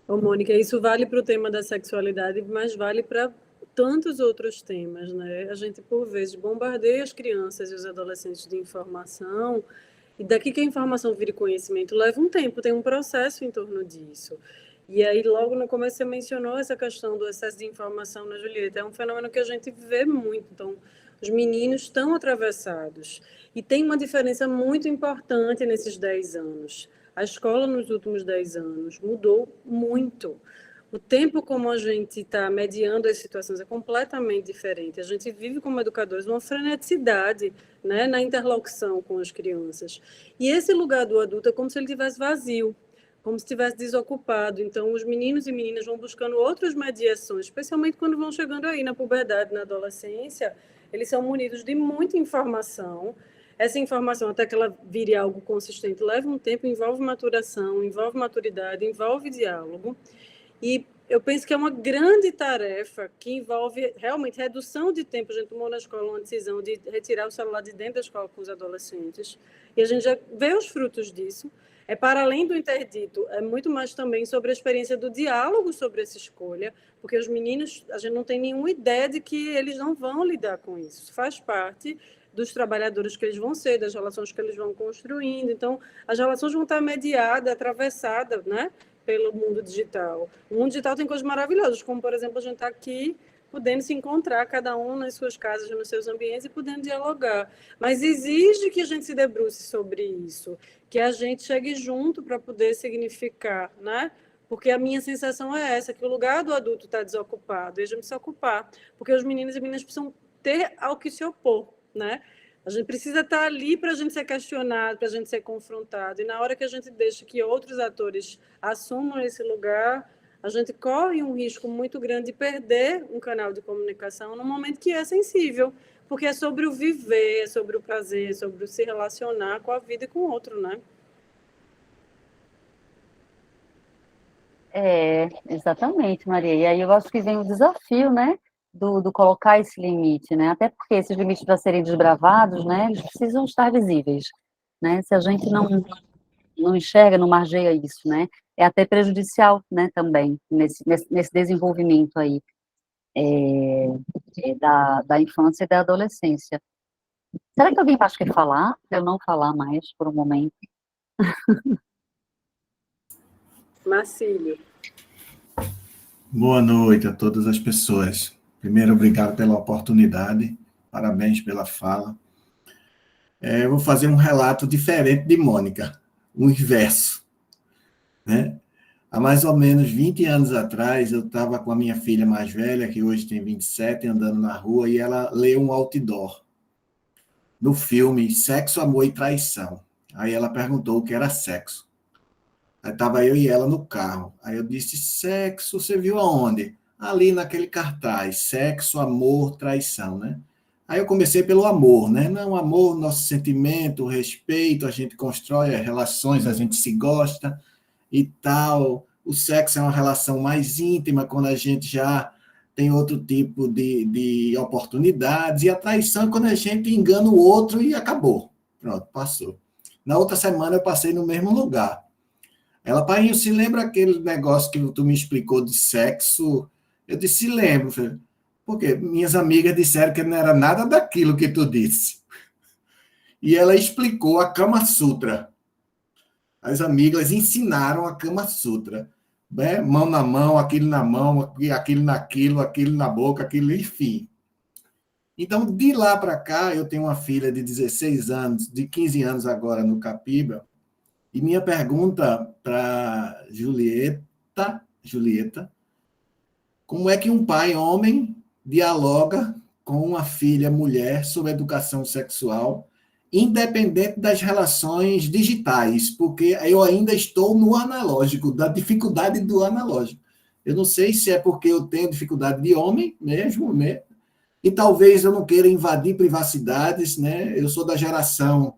Ô, Mônica, isso vale para o tema da sexualidade, mas vale para tantos outros temas, né? A gente, por vezes, bombardeia as crianças e os adolescentes de informação, e daqui que a informação vire conhecimento leva um tempo, tem um processo em torno disso. E aí, logo no começo, você mencionou essa questão do excesso de informação na Julieta. É um fenômeno que a gente vê muito. Então, os meninos estão atravessados. E tem uma diferença muito importante nesses 10 anos. A escola, nos últimos 10 anos, mudou muito. O tempo como a gente está mediando as situações é completamente diferente. A gente vive como educadores uma freneticidade, né, na interlocução com as crianças. E esse lugar do adulto é como se ele estivesse vazio, como se estivesse desocupado. Então, os meninos e meninas vão buscando outras mediações, especialmente quando vão chegando aí na puberdade, na adolescência. Eles são munidos de muita informação. Essa informação, até que ela vire algo consistente, leva um tempo, envolve maturação, envolve maturidade, envolve diálogo. E eu penso que é uma grande tarefa que envolve realmente redução de tempo. A gente tomou na escola uma decisão de retirar o celular de dentro da escola com os adolescentes, e a gente já vê os frutos disso. Para além do interdito, é muito mais também sobre a experiência do diálogo sobre essa escolha, porque os meninos, a gente não tem nenhuma ideia de que eles não vão lidar com isso. Faz parte dos trabalhadores que eles vão ser, das relações que eles vão construindo. Então, as relações vão estar mediadas, atravessadas, né, pelo mundo digital. O mundo digital tem coisas maravilhosas, como, por exemplo, a gente está aqui podendo se encontrar, cada um nas suas casas, nos seus ambientes, e podendo dialogar. Mas exige que a gente se debruce sobre isso, que a gente chegue junto para poder significar, né? Porque a minha sensação é essa, que o lugar do adulto está desocupado, deixa-me se ocupar, porque os meninos e meninas precisam ter ao que se opor, né? A gente precisa estar ali para a gente ser questionado, para a gente ser confrontado, e na hora que a gente deixa que outros atores assumam esse lugar, a gente corre um risco muito grande de perder um canal de comunicação num momento que é sensível, porque é sobre o viver, é sobre o prazer, é sobre o se relacionar com a vida e com o outro, né? Exatamente, Maria. E aí eu acho que vem o desafio, né, do colocar esse limite, né? Até porque esses limites, para serem desbravados, né, eles precisam estar visíveis, né? Se a gente não enxerga, não margeia isso, né? É até prejudicial, né, também, nesse desenvolvimento aí da infância e da adolescência. Será que alguém mais quer falar? Pra eu não falar mais por um momento. Marcílio. Boa noite a todas as pessoas. Primeiro, obrigado pela oportunidade, parabéns pela fala. Eu vou fazer um relato diferente de Mônica, o inverso, né? Há mais ou menos 20 anos atrás, eu estava com a minha filha mais velha, que hoje tem 27, andando na rua, e ela leu um outdoor no filme Sexo, Amor e Traição. Aí ela perguntou o que era sexo. Aí estava eu e ela no carro. Aí eu disse, sexo, você viu aonde? Ali naquele cartaz, sexo, amor, traição, né? Aí eu comecei pelo amor, né? Não, amor, nosso sentimento, respeito, a gente constrói as relações, a gente se gosta e tal. O sexo é uma relação mais íntima, quando a gente já tem outro tipo de oportunidades. E a traição é quando a gente engana o outro e acabou. Pronto, passou. Na outra semana eu passei no mesmo lugar. Ela, pai, se lembra aquele negócio que tu me explicou de sexo? Eu disse, lembro. Porque minhas amigas disseram que não era nada daquilo que tu disse. E ela explicou a Kama Sutra. As amigas ensinaram a Kama Sutra. Né? Mão na mão, aquilo na mão, aquilo naquilo, aquilo na boca, aquilo, enfim. Então, de lá para cá, eu tenho uma filha de 16 anos, de 15 anos agora no Capiba. E minha pergunta para Julieta, como é que um pai homem dialoga com uma filha mulher sobre educação sexual, independente das relações digitais? Porque eu ainda estou no analógico, da dificuldade do analógico. Eu não sei se é porque eu tenho dificuldade de homem mesmo, né? E talvez eu não queira invadir privacidades, né? Eu sou da geração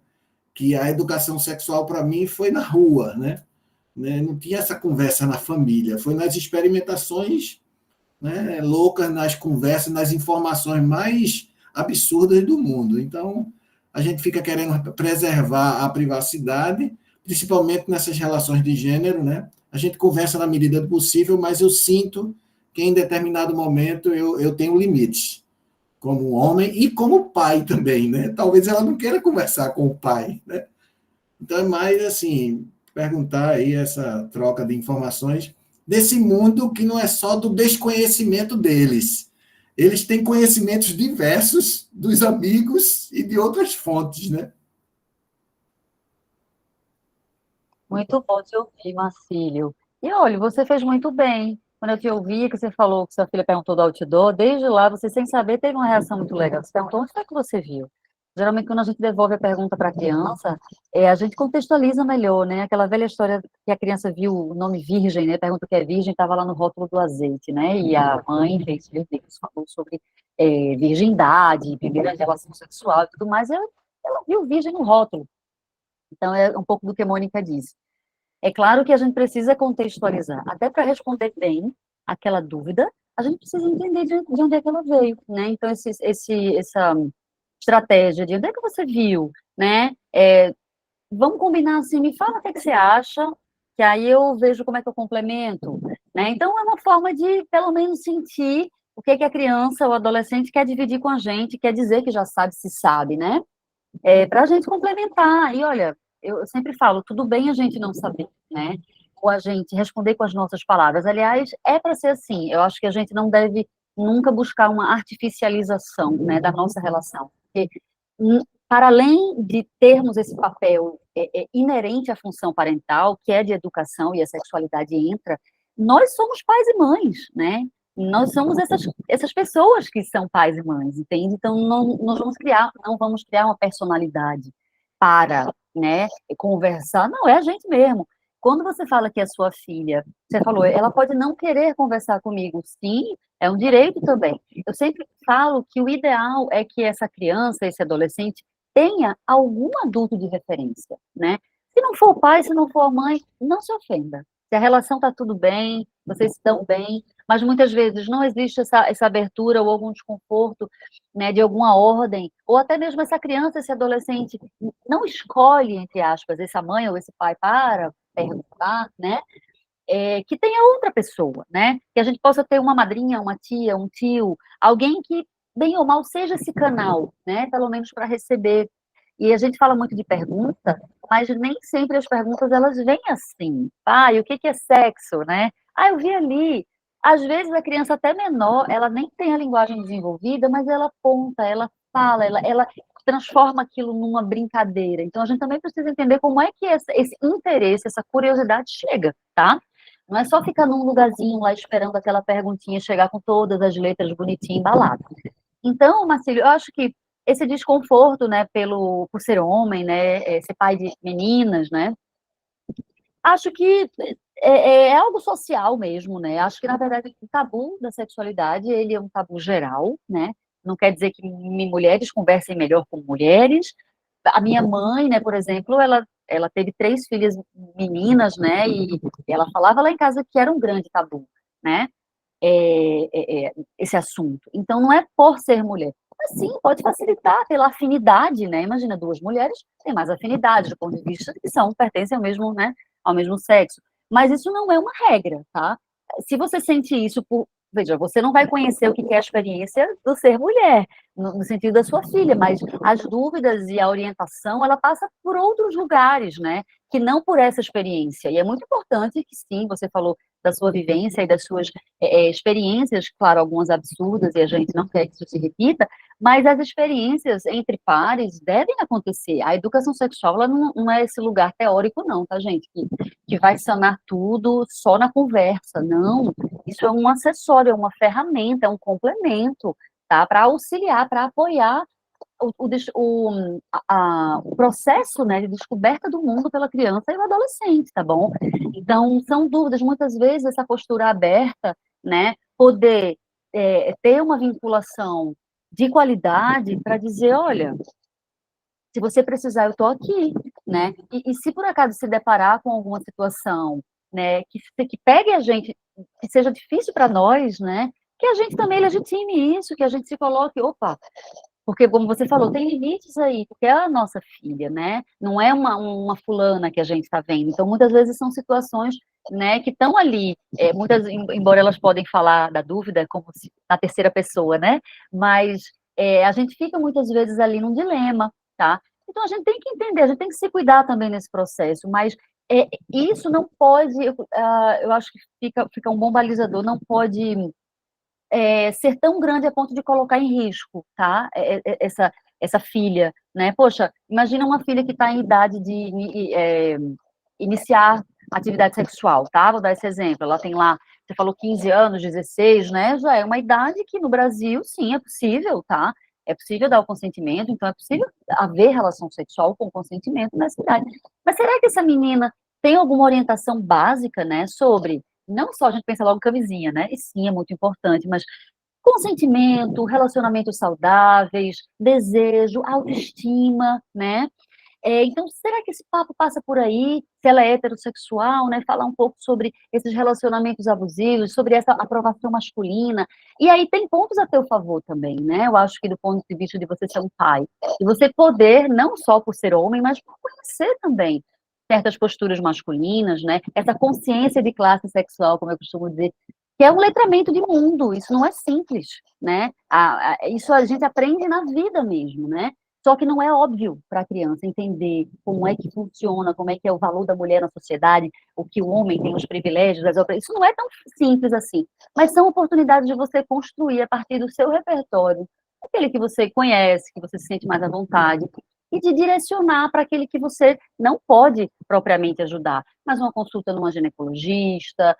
que a educação sexual, para mim, foi na rua, né? Não tinha essa conversa na família, foi nas experimentações, né, loucas, nas conversas, nas informações mais absurdas do mundo. Então, a gente fica querendo preservar a privacidade, principalmente nessas relações de gênero, né? A gente conversa na medida do possível, mas eu sinto que em determinado momento eu tenho limites, como homem e como pai também, né? Talvez ela não queira conversar com o pai, né? Então, é mais assim, perguntar aí essa troca de informações desse mundo que não é só do desconhecimento deles. Eles têm conhecimentos diversos dos amigos e de outras fontes, né? Muito bom te ouvir, Marcílio. E olha, você fez muito bem. Quando eu te ouvi, que você falou que sua filha perguntou do outdoor, desde lá, você, sem saber, teve uma reação muito legal. Você perguntou onde foi que você viu. Geralmente, quando a gente devolve a pergunta para a criança, a gente contextualiza melhor, né? Aquela velha história que a criança viu o nome virgem, né? Pergunta o que é virgem, estava lá no rótulo do azeite, né? E a mãe fez, meu Deus, falou sobre virgindade, primeira relação sexual e tudo mais. Ela viu virgem no rótulo. Então, é um pouco do que a Mônica disse. É claro que a gente precisa contextualizar, até para responder bem aquela dúvida, a gente precisa entender de onde é que ela veio, né? Então, essa estratégia de onde é que você viu, né? Vamos combinar assim, me fala o que é que você acha, que aí eu vejo como é que eu complemento, né? Então, é uma forma de, pelo menos, sentir o que a criança ou adolescente quer dividir com a gente, quer dizer que já sabe se sabe, né? Para a gente complementar. E olha, eu sempre falo, tudo bem a gente não saber, né? Ou a gente responder com as nossas palavras. Aliás, é para ser assim. Eu acho que a gente não deve nunca buscar uma artificialização, né, da nossa relação. Porque, para além de termos esse papel inerente à função parental, que é de educação e a sexualidade entra, nós somos pais e mães, né? Nós somos essas pessoas que são pais e mães, entende? Então, não vamos criar uma personalidade para, né, conversar. Não, é a gente mesmo. Quando você fala que a sua filha, você falou, ela pode não querer conversar comigo. Sim, é um direito também. Eu sempre falo que o ideal é que essa criança, esse adolescente, tenha algum adulto de referência, né? Se não for o pai, se não for a mãe, não se ofenda. Se a relação está tudo bem, vocês estão bem, mas muitas vezes não existe essa abertura ou algum desconforto, né, de alguma ordem, ou até mesmo essa criança, esse adolescente não escolhe, entre aspas, essa mãe ou esse pai para perguntar, né, que tenha outra pessoa, né, que a gente possa ter uma madrinha, uma tia, um tio, alguém que, bem ou mal, seja esse canal, né, pelo menos para receber. E a gente fala muito de pergunta, mas nem sempre as perguntas elas vêm assim. Pai, o que é sexo, né? Ah, eu vi ali. Às vezes a criança até menor, ela nem tem a linguagem desenvolvida, mas ela aponta, ela fala, ela transforma aquilo numa brincadeira. Então a gente também precisa entender como é que esse interesse, essa curiosidade chega, tá? Não é só ficar num lugarzinho lá esperando aquela perguntinha chegar com todas as letras bonitinhas embaladas. Então, Marcílio, eu acho que esse desconforto, né, por ser homem, né, ser pai de meninas, né, acho que é algo social mesmo, né, acho que, na verdade, o tabu da sexualidade, ele é um tabu geral, né, não quer dizer que mulheres conversem melhor com mulheres. A minha mãe, né, por exemplo, ela teve 3 filhas meninas, né, e ela falava lá em casa que era um grande tabu, né, esse assunto. Então, não é por ser mulher. Mas sim, pode facilitar pela afinidade, né? Imagina, 2 mulheres têm mais afinidade do ponto de vista que pertencem ao mesmo, né, ao mesmo sexo. Mas isso não é uma regra, tá? Se você sente isso veja, você não vai conhecer o que é a experiência do ser mulher, no sentido da sua filha, mas as dúvidas e a orientação, ela passa por outros lugares, né? Que não por essa experiência. E é muito importante que, sim, você falou da sua vivência e das suas experiências, claro, algumas absurdas, e a gente não quer que isso se repita, mas as experiências entre pares devem acontecer. A educação sexual, ela não é esse lugar teórico, não, tá, gente? Que vai sanar tudo só na conversa. Não, isso é um acessório, é uma ferramenta, é um complemento, tá? Para auxiliar, para apoiar o processo, né, de descoberta do mundo pela criança e o adolescente, tá bom? Então, são dúvidas, muitas vezes essa postura aberta, né, poder ter uma vinculação de qualidade para dizer, olha, se você precisar, eu estou aqui, né? E se por acaso se deparar com alguma situação, né, que pegue a gente, que seja difícil para nós, né, que a gente também legitime isso, que a gente se coloque, opa, porque, como você falou, tem limites aí, porque é a nossa filha, né? Não é uma fulana que a gente está vendo. Então, muitas vezes são situações, né, que estão ali, embora elas podem falar da dúvida como se na terceira pessoa, né? Mas a gente fica muitas vezes ali num dilema, tá? Então, a gente tem que entender, a gente tem que se cuidar também nesse processo, mas isso não pode, eu acho que fica um bom balizador, não pode ser tão grande a ponto de colocar em risco, tá? Essa filha, né? Poxa, imagina uma filha que está em idade de iniciar atividade sexual, tá? Vou dar esse exemplo. Ela tem lá, você falou 15 anos, 16, né? Já é uma idade que no Brasil, sim, é possível, tá? É possível dar o consentimento, então é possível haver relação sexual com consentimento nessa idade. Mas será que essa menina tem alguma orientação básica, né, sobre, não só a gente pensa logo camisinha, né, e sim, é muito importante, mas consentimento, relacionamentos saudáveis, desejo, autoestima, né? Então, será que esse papo passa por aí? Se ela é heterossexual, né? Falar um pouco sobre esses relacionamentos abusivos, sobre essa aprovação masculina. E aí tem pontos a teu favor também, né? Eu acho que do ponto de vista de você ser um pai, e você poder, não só por ser homem, mas por conhecer também certas posturas masculinas, né? Essa consciência de classe sexual, como eu costumo dizer, que é um letramento de mundo, isso não é simples, né? Isso a gente aprende na vida mesmo, né? Só que não é óbvio para a criança entender como é que funciona, como é que é o valor da mulher na sociedade, o que o homem tem os privilégios, isso não é tão simples assim, mas são oportunidades de você construir a partir do seu repertório, aquele que você conhece, que você se sente mais à vontade, e de direcionar para aquele que você não pode propriamente ajudar, mas uma consulta numa ginecologista,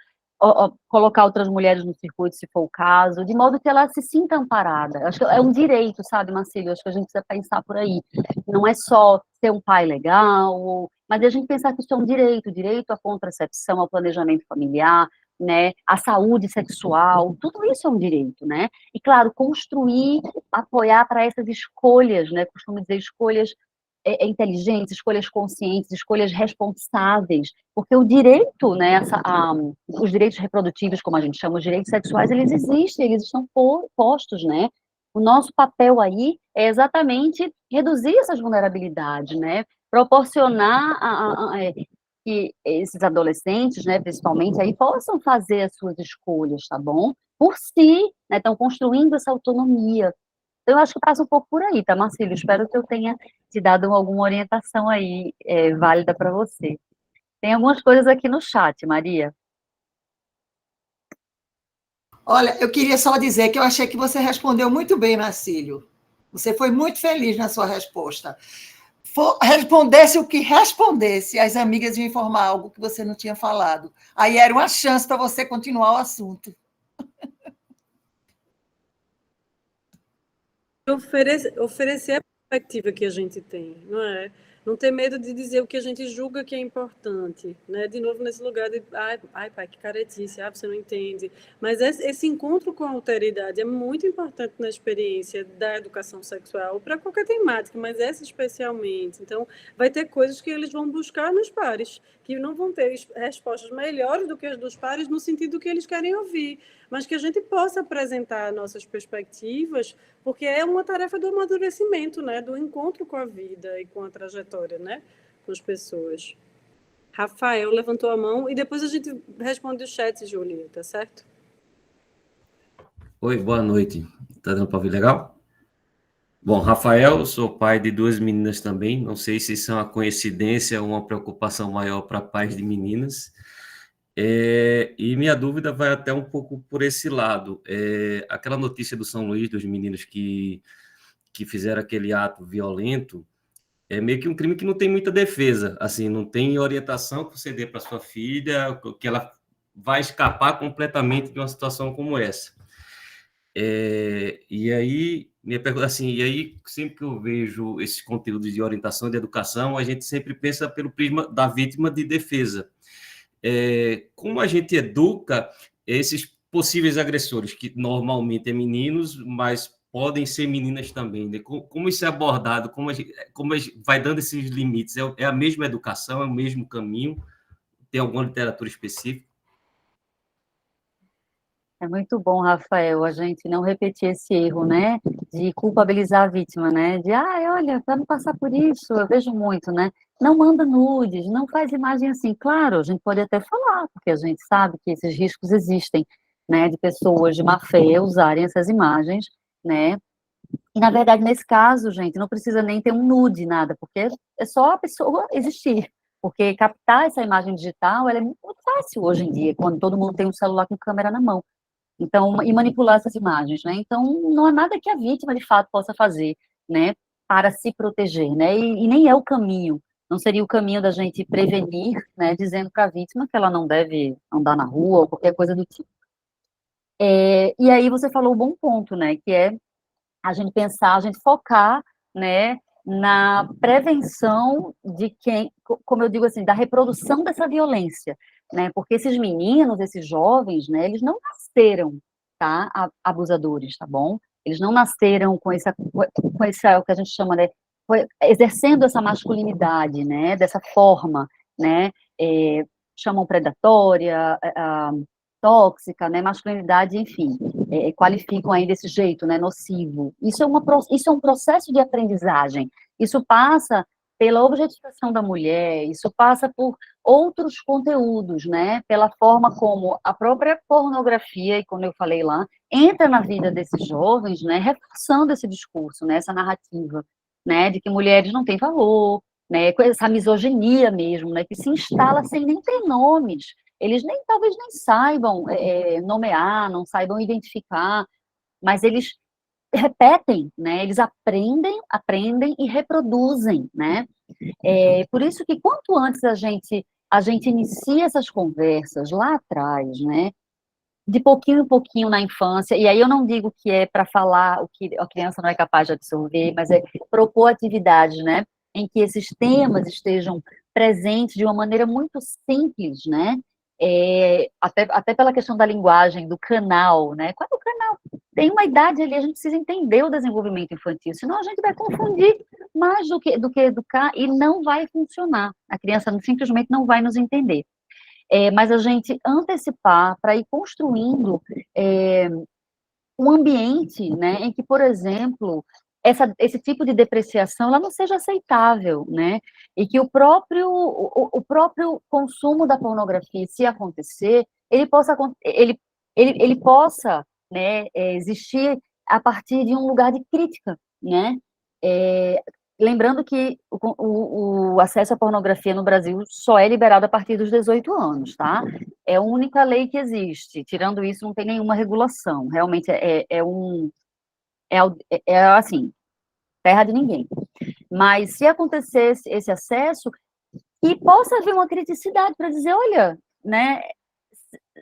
colocar outras mulheres no circuito, se for o caso, de modo que ela se sinta amparada. Acho que é um direito, sabe, Marcílio? Acho que a gente precisa pensar por aí. Não é só ter um pai legal, mas a gente pensar que isso é um direito à contracepção, ao planejamento familiar, né, à saúde sexual, tudo isso é um direito, né? E, claro, construir, apoiar para essas escolhas, né? Costumo dizer escolhas inteligentes, escolhas conscientes, escolhas responsáveis, porque o direito, né, os direitos reprodutivos, como a gente chama, os direitos sexuais, eles existem, eles estão postos, né? O nosso papel aí é exatamente reduzir essas vulnerabilidades, né? Proporcionar que esses adolescentes, né, principalmente, aí possam fazer as suas escolhas, tá bom? Por si, né, estão construindo essa autonomia. Então, eu acho que passa um pouco por aí, tá, Marcílio? Espero que eu tenha te dado alguma orientação aí válida para você. Tem algumas coisas aqui no chat, Maria. Olha, eu queria só dizer que eu achei que você respondeu muito bem, Marcílio. Você foi muito feliz na sua resposta. Respondesse o que respondesse, as amigas iam informar algo que você não tinha falado. Aí era uma chance para você continuar o assunto. Oferecer a perspectiva que a gente tem, não é? Não ter medo de dizer o que a gente julga que é importante, né? De novo, nesse lugar de, ai pai, que caretice, você não entende. Mas esse encontro com a alteridade é muito importante na experiência da educação sexual, para qualquer temática, mas essa especialmente. Então, vai ter coisas que eles vão buscar nos pares, que não vão ter respostas melhores do que as dos pares, no sentido que eles querem ouvir, mas que a gente possa apresentar nossas perspectivas, porque é uma tarefa do amadurecimento, né? Do encontro com a vida e com a trajetória, né? Com as pessoas. Rafael levantou a mão e depois a gente responde o chat, Julia, tá certo? Oi, boa noite. Tá dando para ouvir legal? Bom, Rafael, sou pai de 2 meninas também. Não sei se isso é uma coincidência ou uma preocupação maior para pais de meninas. E minha dúvida vai até um pouco por esse lado. Aquela notícia do São Luís, dos meninos que fizeram aquele ato violento, é meio que um crime que não tem muita defesa, assim, não tem orientação que você dê para sua filha, que ela vai escapar completamente de uma situação como essa. E aí, minha pergunta assim, e aí sempre que eu vejo esses conteúdos de orientação, de educação, a gente sempre pensa pelo prisma da vítima de defesa. Como a gente educa esses possíveis agressores, que normalmente é meninos, mas podem ser meninas também, né? Como isso é abordado, como a gente vai dando esses limites? É a mesma educação, é o mesmo caminho? Tem alguma literatura específica? É muito bom, Rafael, a gente não repetir esse erro, né, de culpabilizar a vítima, né, de, olha, para não passar por isso, eu vejo muito, né, não manda nudes, não faz imagem assim. Claro, a gente pode até falar, porque a gente sabe que esses riscos existem, né, de pessoas de má fé usarem essas imagens, né, e na verdade, nesse caso, gente, não precisa nem ter um nude, nada, porque é só a pessoa existir, porque captar essa imagem digital, ela é muito fácil hoje em dia, quando todo mundo tem um celular com câmera na mão. Então, e manipular essas imagens, né? Então, não há nada que a vítima, de fato, possa fazer, né, para se proteger, né? E nem é o caminho, não seria o caminho da gente prevenir, né, dizendo para a vítima que ela não deve andar na rua ou qualquer coisa do tipo. E aí você falou um bom ponto, né, que é a gente pensar, a gente focar, né, na prevenção de quem, como eu digo assim, da reprodução dessa violência, né, porque esses meninos, esses jovens, né, eles não nasceram, tá, abusadores, tá bom? Eles não nasceram com essa, o que a gente chama, né, exercendo essa masculinidade, né, dessa forma, né, chamam predatória, tóxica, né, masculinidade, enfim, qualificam aí desse jeito, né, nocivo. Isso é um processo de aprendizagem. Isso passa pela objetificação da mulher, isso passa por outros conteúdos, né? Pela forma como a própria pornografia, e como eu falei lá, entra na vida desses jovens, né? Reforçando esse discurso, né? Essa narrativa, né? De que mulheres não têm valor, né? Com essa misoginia mesmo, né? Que se instala sem nem ter nomes. Eles nem, talvez nem saibam nomear, não saibam identificar, mas eles repetem, né? Eles aprendem e reproduzem, né? Por isso que quanto antes a gente inicia essas conversas lá atrás, né? De pouquinho em pouquinho na infância, e aí eu não digo que é para falar o que a criança não é capaz de absorver, mas é propor atividades, né? Em que esses temas estejam presentes de uma maneira muito simples, né? Até pela questão da linguagem, do canal, né? Qual é o canal? Tem uma idade ali, a gente precisa entender o desenvolvimento infantil, senão a gente vai confundir mais do que educar e não vai funcionar. A criança simplesmente não vai nos entender. Mas a gente antecipar para ir construindo um ambiente, né, em que, por exemplo, esse tipo de depreciação ela não seja aceitável, né, e que o próprio consumo da pornografia, se acontecer, ele possa, né, existir a partir de um lugar de crítica, né, lembrando que o acesso à pornografia no Brasil só é liberado a partir dos 18 anos, tá? É a única lei que existe. Tirando isso, não tem nenhuma regulação. Realmente assim, terra de ninguém. Mas se acontecesse esse acesso, que possa haver uma criticidade para dizer, olha, né?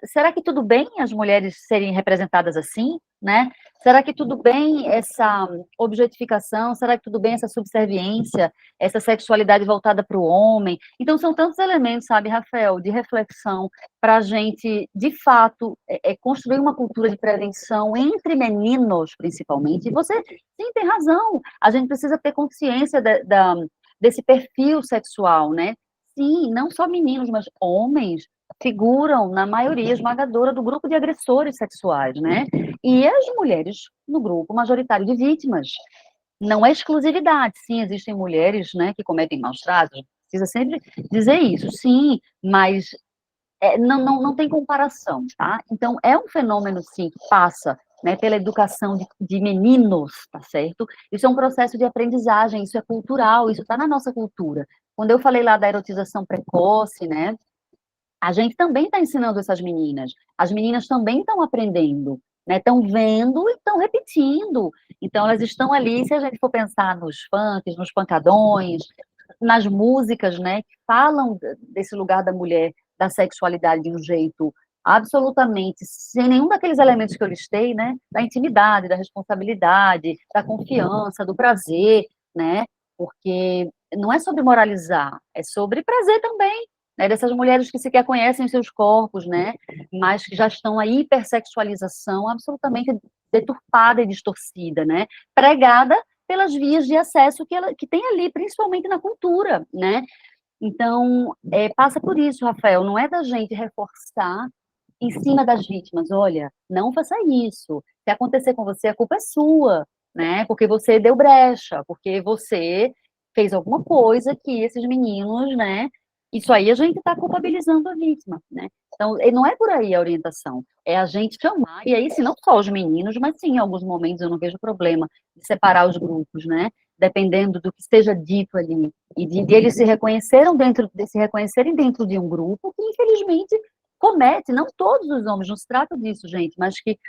Será que tudo bem as mulheres serem representadas assim, né? Será que tudo bem essa objetificação? Será que tudo bem essa subserviência, essa sexualidade voltada para o homem? Então, são tantos elementos, sabe, Rafael, de reflexão para a gente, de fato, construir uma cultura de prevenção entre meninos, principalmente. E você, sim, tem razão. A gente precisa ter consciência desse perfil sexual, né? Sim, não só meninos, mas homens figuram na maioria esmagadora do grupo de agressores sexuais, né? E as mulheres no grupo majoritário de vítimas. Não é exclusividade, sim, existem mulheres, né, que cometem maus tratos, precisa sempre dizer isso, sim, mas não tem comparação, tá? Então, é um fenômeno, sim, que passa, né, pela educação de meninos, tá certo? Isso é um processo de aprendizagem, isso é cultural, isso está na nossa cultura. Quando eu falei lá da erotização precoce, né, a gente também está ensinando essas meninas. As meninas também estão aprendendo, né? Estão vendo e estão repetindo. Então, elas estão ali, se a gente for pensar nos funks, nos pancadões, nas músicas, né? Que falam desse lugar da mulher, da sexualidade de um jeito absolutamente, sem nenhum daqueles elementos que eu listei, né? Da intimidade, da responsabilidade, da confiança, do prazer, né? Porque não é sobre moralizar, é sobre prazer também, né, dessas mulheres que sequer conhecem os seus corpos, né, mas que já estão a hipersexualização absolutamente deturpada e distorcida, né, pregada pelas vias de acesso que tem ali, principalmente na cultura, né. Então, passa por isso, Rafael, não é da gente reforçar em cima das vítimas, olha, não faça isso, se acontecer com você, a culpa é sua, né, porque você deu brecha, porque você fez alguma coisa que esses meninos, né, isso aí a gente está culpabilizando a vítima, né? Então, não é por aí a orientação, é a gente chamar, e aí, se não só os meninos, mas sim, em alguns momentos eu não vejo problema de separar os grupos, né? Dependendo do que esteja dito ali, e de eles se reconhecerem dentro de um grupo que, infelizmente, comete, não todos os homens, não se trata disso, gente, mas que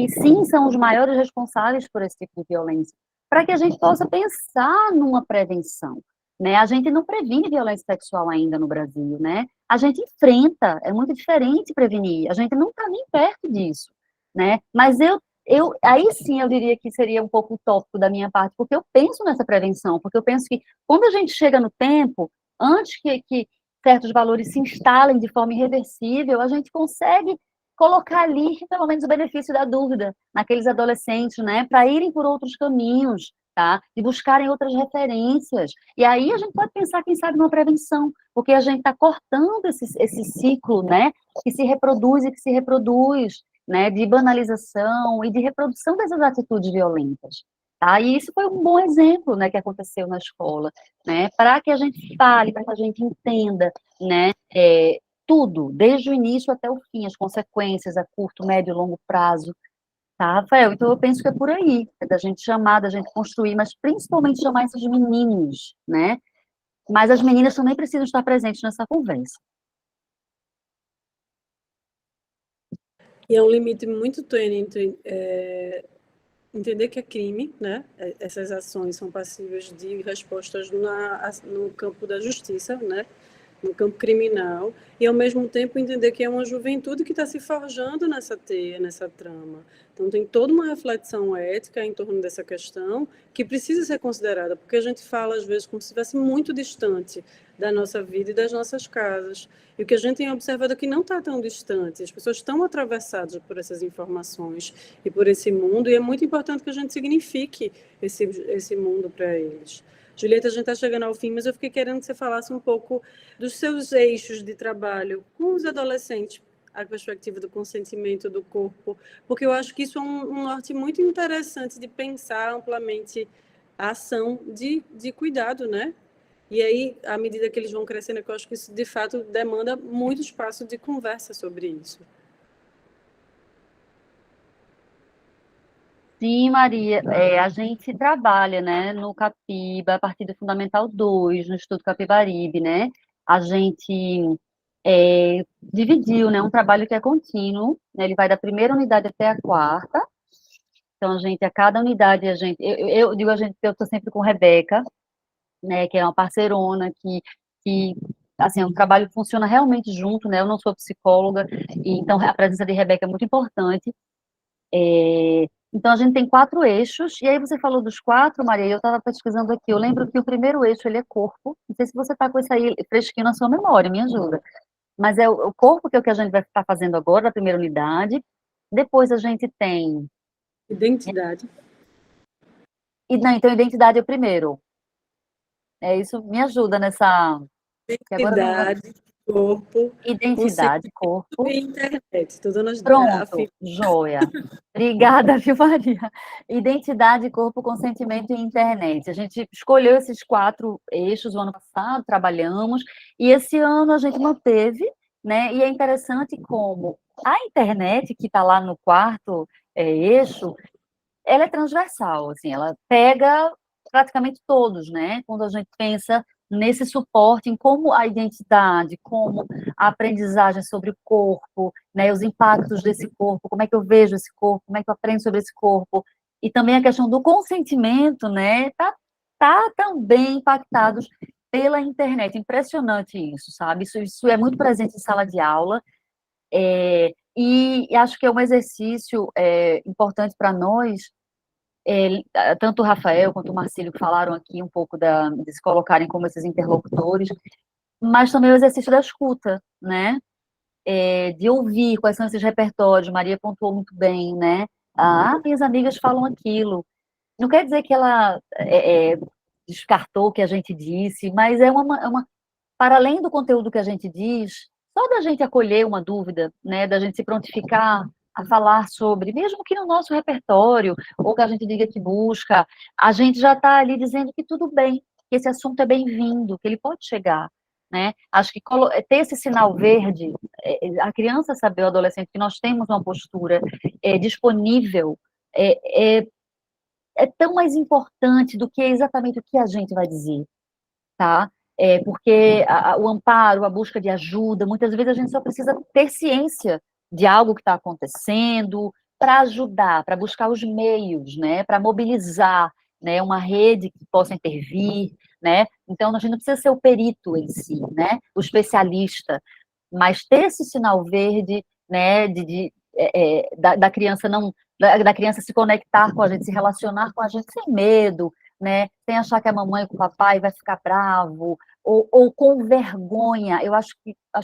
sim são os maiores responsáveis por esse tipo de violência, para que a gente possa pensar numa prevenção. Né? A gente não previne violência sexual ainda no Brasil, né? A gente enfrenta, é muito diferente prevenir, a gente não está nem perto disso, né? Mas aí sim eu diria que seria um pouco utópico da minha parte, porque eu penso nessa prevenção, porque eu penso que quando a gente chega no tempo, antes que certos valores se instalem de forma irreversível, a gente consegue colocar ali, pelo menos, o benefício da dúvida naqueles adolescentes, né? Para irem por outros caminhos, tá? De buscarem outras referências. E aí a gente pode pensar, quem sabe, numa prevenção, porque a gente está cortando esse ciclo, né? Que se reproduz e que se reproduz, né? De banalização e de reprodução dessas atitudes violentas, tá? E isso foi um bom exemplo, né, que aconteceu na escola, né, para que a gente fale, para que a gente entenda, né, tudo, desde o início até o fim, as consequências a curto, médio e longo prazo, tá, Rafael? Então eu penso que é por aí, é da gente chamar, da gente construir, mas principalmente chamar esses meninos, né, mas as meninas também precisam estar presentes nessa conversa. E é um limite muito tênue entre entender que é crime, né? Essas ações são passíveis de respostas no campo da justiça, né? No campo criminal, e ao mesmo tempo entender que é uma juventude que está se forjando nessa teia, nessa trama. Então tem toda uma reflexão ética em torno dessa questão que precisa ser considerada, porque a gente fala às vezes como se estivesse muito distante da nossa vida e das nossas casas. E o que a gente tem observado é que não está tão distante, as pessoas estão atravessadas por essas informações e por esse mundo, e é muito importante que a gente signifique esse mundo para eles. Julieta, a gente está chegando ao fim, mas eu fiquei querendo que você falasse um pouco dos seus eixos de trabalho com os adolescentes, a perspectiva do consentimento do corpo, porque eu acho que isso é um norte muito interessante de pensar amplamente a ação de cuidado, né? E aí, à medida que eles vão crescendo, eu acho que isso, de fato, demanda muito espaço de conversa sobre isso. Sim, Maria, a gente trabalha, né, no Capiba, a partir do Fundamental 2, no Instituto Capibaribe, né, a gente dividiu, né, um trabalho que é contínuo, né, ele vai da primeira unidade até a quarta, então a cada unidade, eu digo a gente, eu estou sempre com Rebeca, né, que é uma parceirona que assim, o trabalho funciona realmente junto, né, eu não sou psicóloga, e então a presença de Rebeca é muito importante. Então, a gente tem 4 eixos, e aí você falou dos 4, Maria, e eu estava pesquisando aqui, eu lembro que o primeiro eixo, ele é corpo, não sei se você está com isso aí fresquinho na sua memória, me ajuda, mas é o corpo que é o que a gente vai estar fazendo agora, na primeira unidade, depois a gente tem... Identidade. Não, então, identidade é o primeiro, isso me ajuda nessa... que agora não... Identidade, corpo, Identidade, corpo... e internet. Estou dando Pronto, joia. Obrigada, viu, Maria? Identidade, corpo, consentimento e internet. A gente escolheu esses 4 eixos o ano passado, trabalhamos, e esse ano a gente manteve, né? E é interessante como a internet, que está lá no quarto eixo, ela é transversal, assim, ela pega praticamente todos, né? Quando a gente pensa nesse suporte, em como a identidade, como a aprendizagem sobre o corpo, né, os impactos desse corpo, como é que eu vejo esse corpo, como é que eu aprendo sobre esse corpo, e também a questão do consentimento, né, tá também impactados pela internet. Impressionante isso, sabe? Isso é muito presente em sala de aula, e acho que é um exercício importante para nós, tanto o Rafael quanto o Marcílio que falaram aqui um pouco de se colocarem como esses interlocutores, mas também o exercício da escuta, né? De ouvir quais são esses repertórios. Maria pontuou muito bem, né? Minhas amigas falam aquilo. Não quer dizer que ela descartou o que a gente disse, mas para além do conteúdo que a gente diz, só da gente acolher uma dúvida, né? Da gente se prontificar a falar sobre, mesmo que no nosso repertório, ou que a gente diga que busca, a gente já está ali dizendo que tudo bem, que esse assunto é bem-vindo, que ele pode chegar, né? Acho que ter esse sinal verde, a criança saber, o adolescente, que nós temos uma postura disponível, é tão mais importante do que exatamente o que a gente vai dizer, tá? Porque o amparo, a busca de ajuda, muitas vezes a gente só precisa ter ciência de algo que está acontecendo para ajudar, para buscar os meios, né, para mobilizar, né, uma rede que possa intervir, né? Então a gente não precisa ser o perito em si, né, o especialista, mas ter esse sinal verde, né, da criança não, da criança se conectar com a gente, se relacionar com a gente sem medo, né, sem achar que a mamãe com o papai vai ficar bravo, ou com vergonha. Eu acho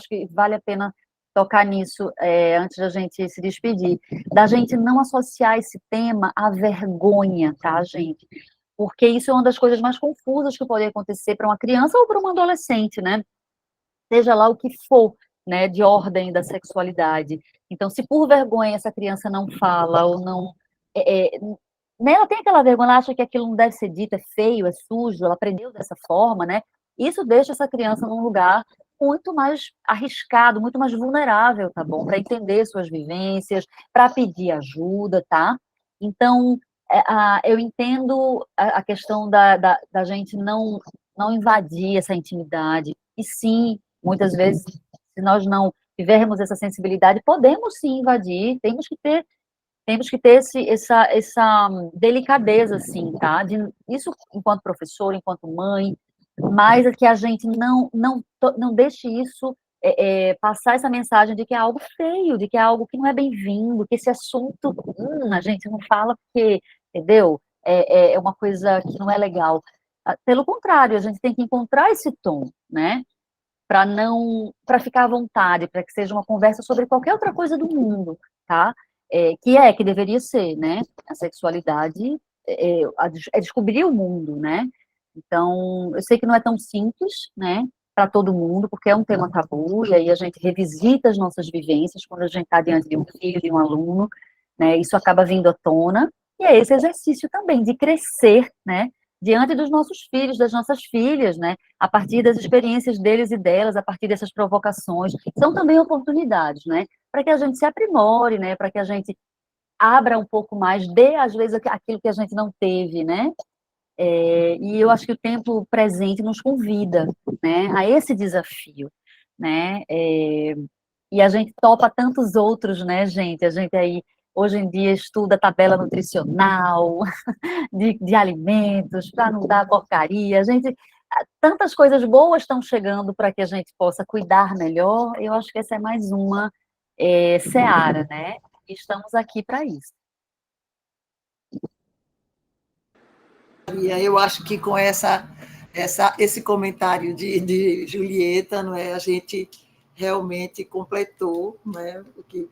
que vale a pena tocar nisso antes da gente se despedir, da gente não associar esse tema à vergonha, tá, gente? Porque isso é uma das coisas mais confusas que pode acontecer para uma criança ou para uma adolescente, né? Seja lá o que for, né, de ordem da sexualidade. Então, se por vergonha essa criança não fala ou não né, ela tem aquela vergonha, ela acha que aquilo não deve ser dito, é feio, é sujo, ela aprendeu dessa forma, né? Isso deixa essa criança num lugar muito mais arriscado, muito mais vulnerável, tá bom? Para entender suas vivências, para pedir ajuda, tá? Então, eu entendo a questão da gente não invadir essa intimidade, e sim, muitas vezes, se nós não tivermos essa sensibilidade, podemos sim invadir, temos que ter essa delicadeza, assim, tá? Isso enquanto professor, enquanto mãe, mas que a gente não deixe isso passar essa mensagem de que é algo feio, de que é algo que não é bem-vindo, que esse assunto, a gente não fala porque, entendeu? É uma coisa que não é legal. Pelo contrário, a gente tem que encontrar esse tom, né? Para ficar à vontade, para que seja uma conversa sobre qualquer outra coisa do mundo, tá? Que deveria ser, né? A sexualidade é descobrir o mundo, né? Então, eu sei que não é tão simples, né? Para todo mundo, porque é um tema tabu, e aí a gente revisita as nossas vivências quando a gente está diante de um filho, de um aluno, né? Isso acaba vindo à tona, e é esse exercício também de crescer, né? Diante dos nossos filhos, das nossas filhas, né? A partir das experiências deles e delas, a partir dessas provocações, são também oportunidades, né? Para que a gente se aprimore, né? Para que a gente abra um pouco mais, dê às vezes aquilo que a gente não teve, né? E eu acho que o tempo presente nos convida, né? A esse desafio, né? E a gente topa tantos outros, né, gente? A gente aí hoje em dia estuda tabela nutricional, de alimentos, para não dar porcaria. Tantas coisas boas estão chegando para que a gente possa cuidar melhor. Eu acho que essa é mais uma seara, né? E estamos aqui para isso. Eu acho que com esse comentário de Julieta, não é, a gente realmente completou, né, o que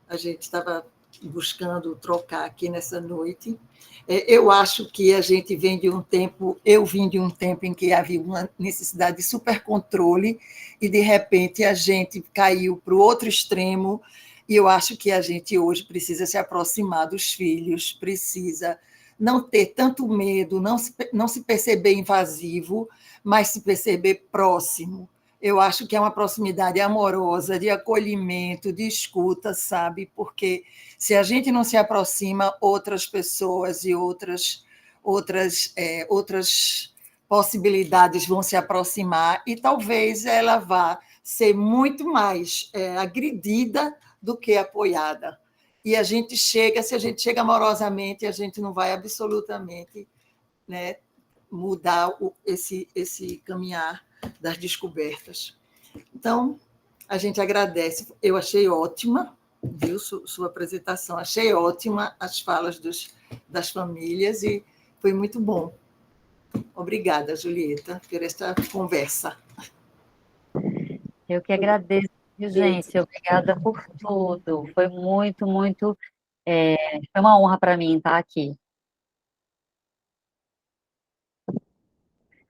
a gente estava buscando trocar aqui nessa noite. Eu acho que a gente vem de um tempo, eu vim de um tempo em que havia uma necessidade de supercontrole e, de repente, a gente caiu para o outro extremo, e eu acho que a gente hoje precisa se aproximar dos filhos, precisa não ter tanto medo, não se perceber invasivo, mas se perceber próximo. Eu acho que é uma proximidade amorosa, de acolhimento, de escuta, sabe? Porque se a gente não se aproxima, outras pessoas e outras possibilidades vão se aproximar, e talvez ela vá ser muito mais agredida do que apoiada. E se a gente chega amorosamente, a gente não vai absolutamente, né, mudar esse caminhar das descobertas. Então, a gente agradece. Eu achei ótima, viu, sua apresentação, achei ótima as falas das famílias, e foi muito bom. Obrigada, Julieta, por esta conversa. Eu que agradeço, gente. Obrigada por tudo. Foi muito, muito. Foi uma honra para mim estar aqui.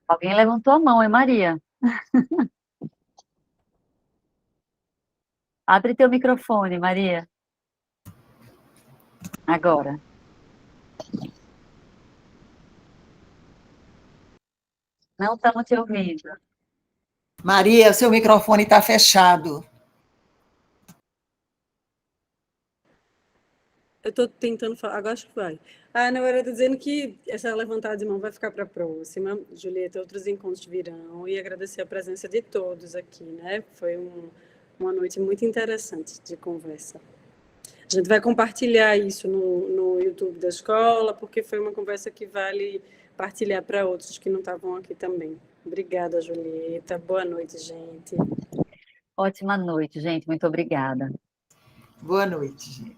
Alguém levantou a mão, é Maria? Abre teu microfone, Maria. Agora. Não estamos te ouvindo. Maria, seu microfone está fechado. Eu estou tentando falar, agora acho que vai. Não, eu estou dizendo que essa levantada de mão vai ficar para a próxima. Julieta, outros encontros virão, e agradecer a presença de todos aqui, né? Foi uma noite muito interessante de conversa. A gente vai compartilhar isso no YouTube da escola, porque foi uma conversa que vale partilhar para outros que não estavam aqui também. Obrigada, Julieta. Boa noite, gente. Ótima noite, gente. Muito obrigada. Boa noite, gente.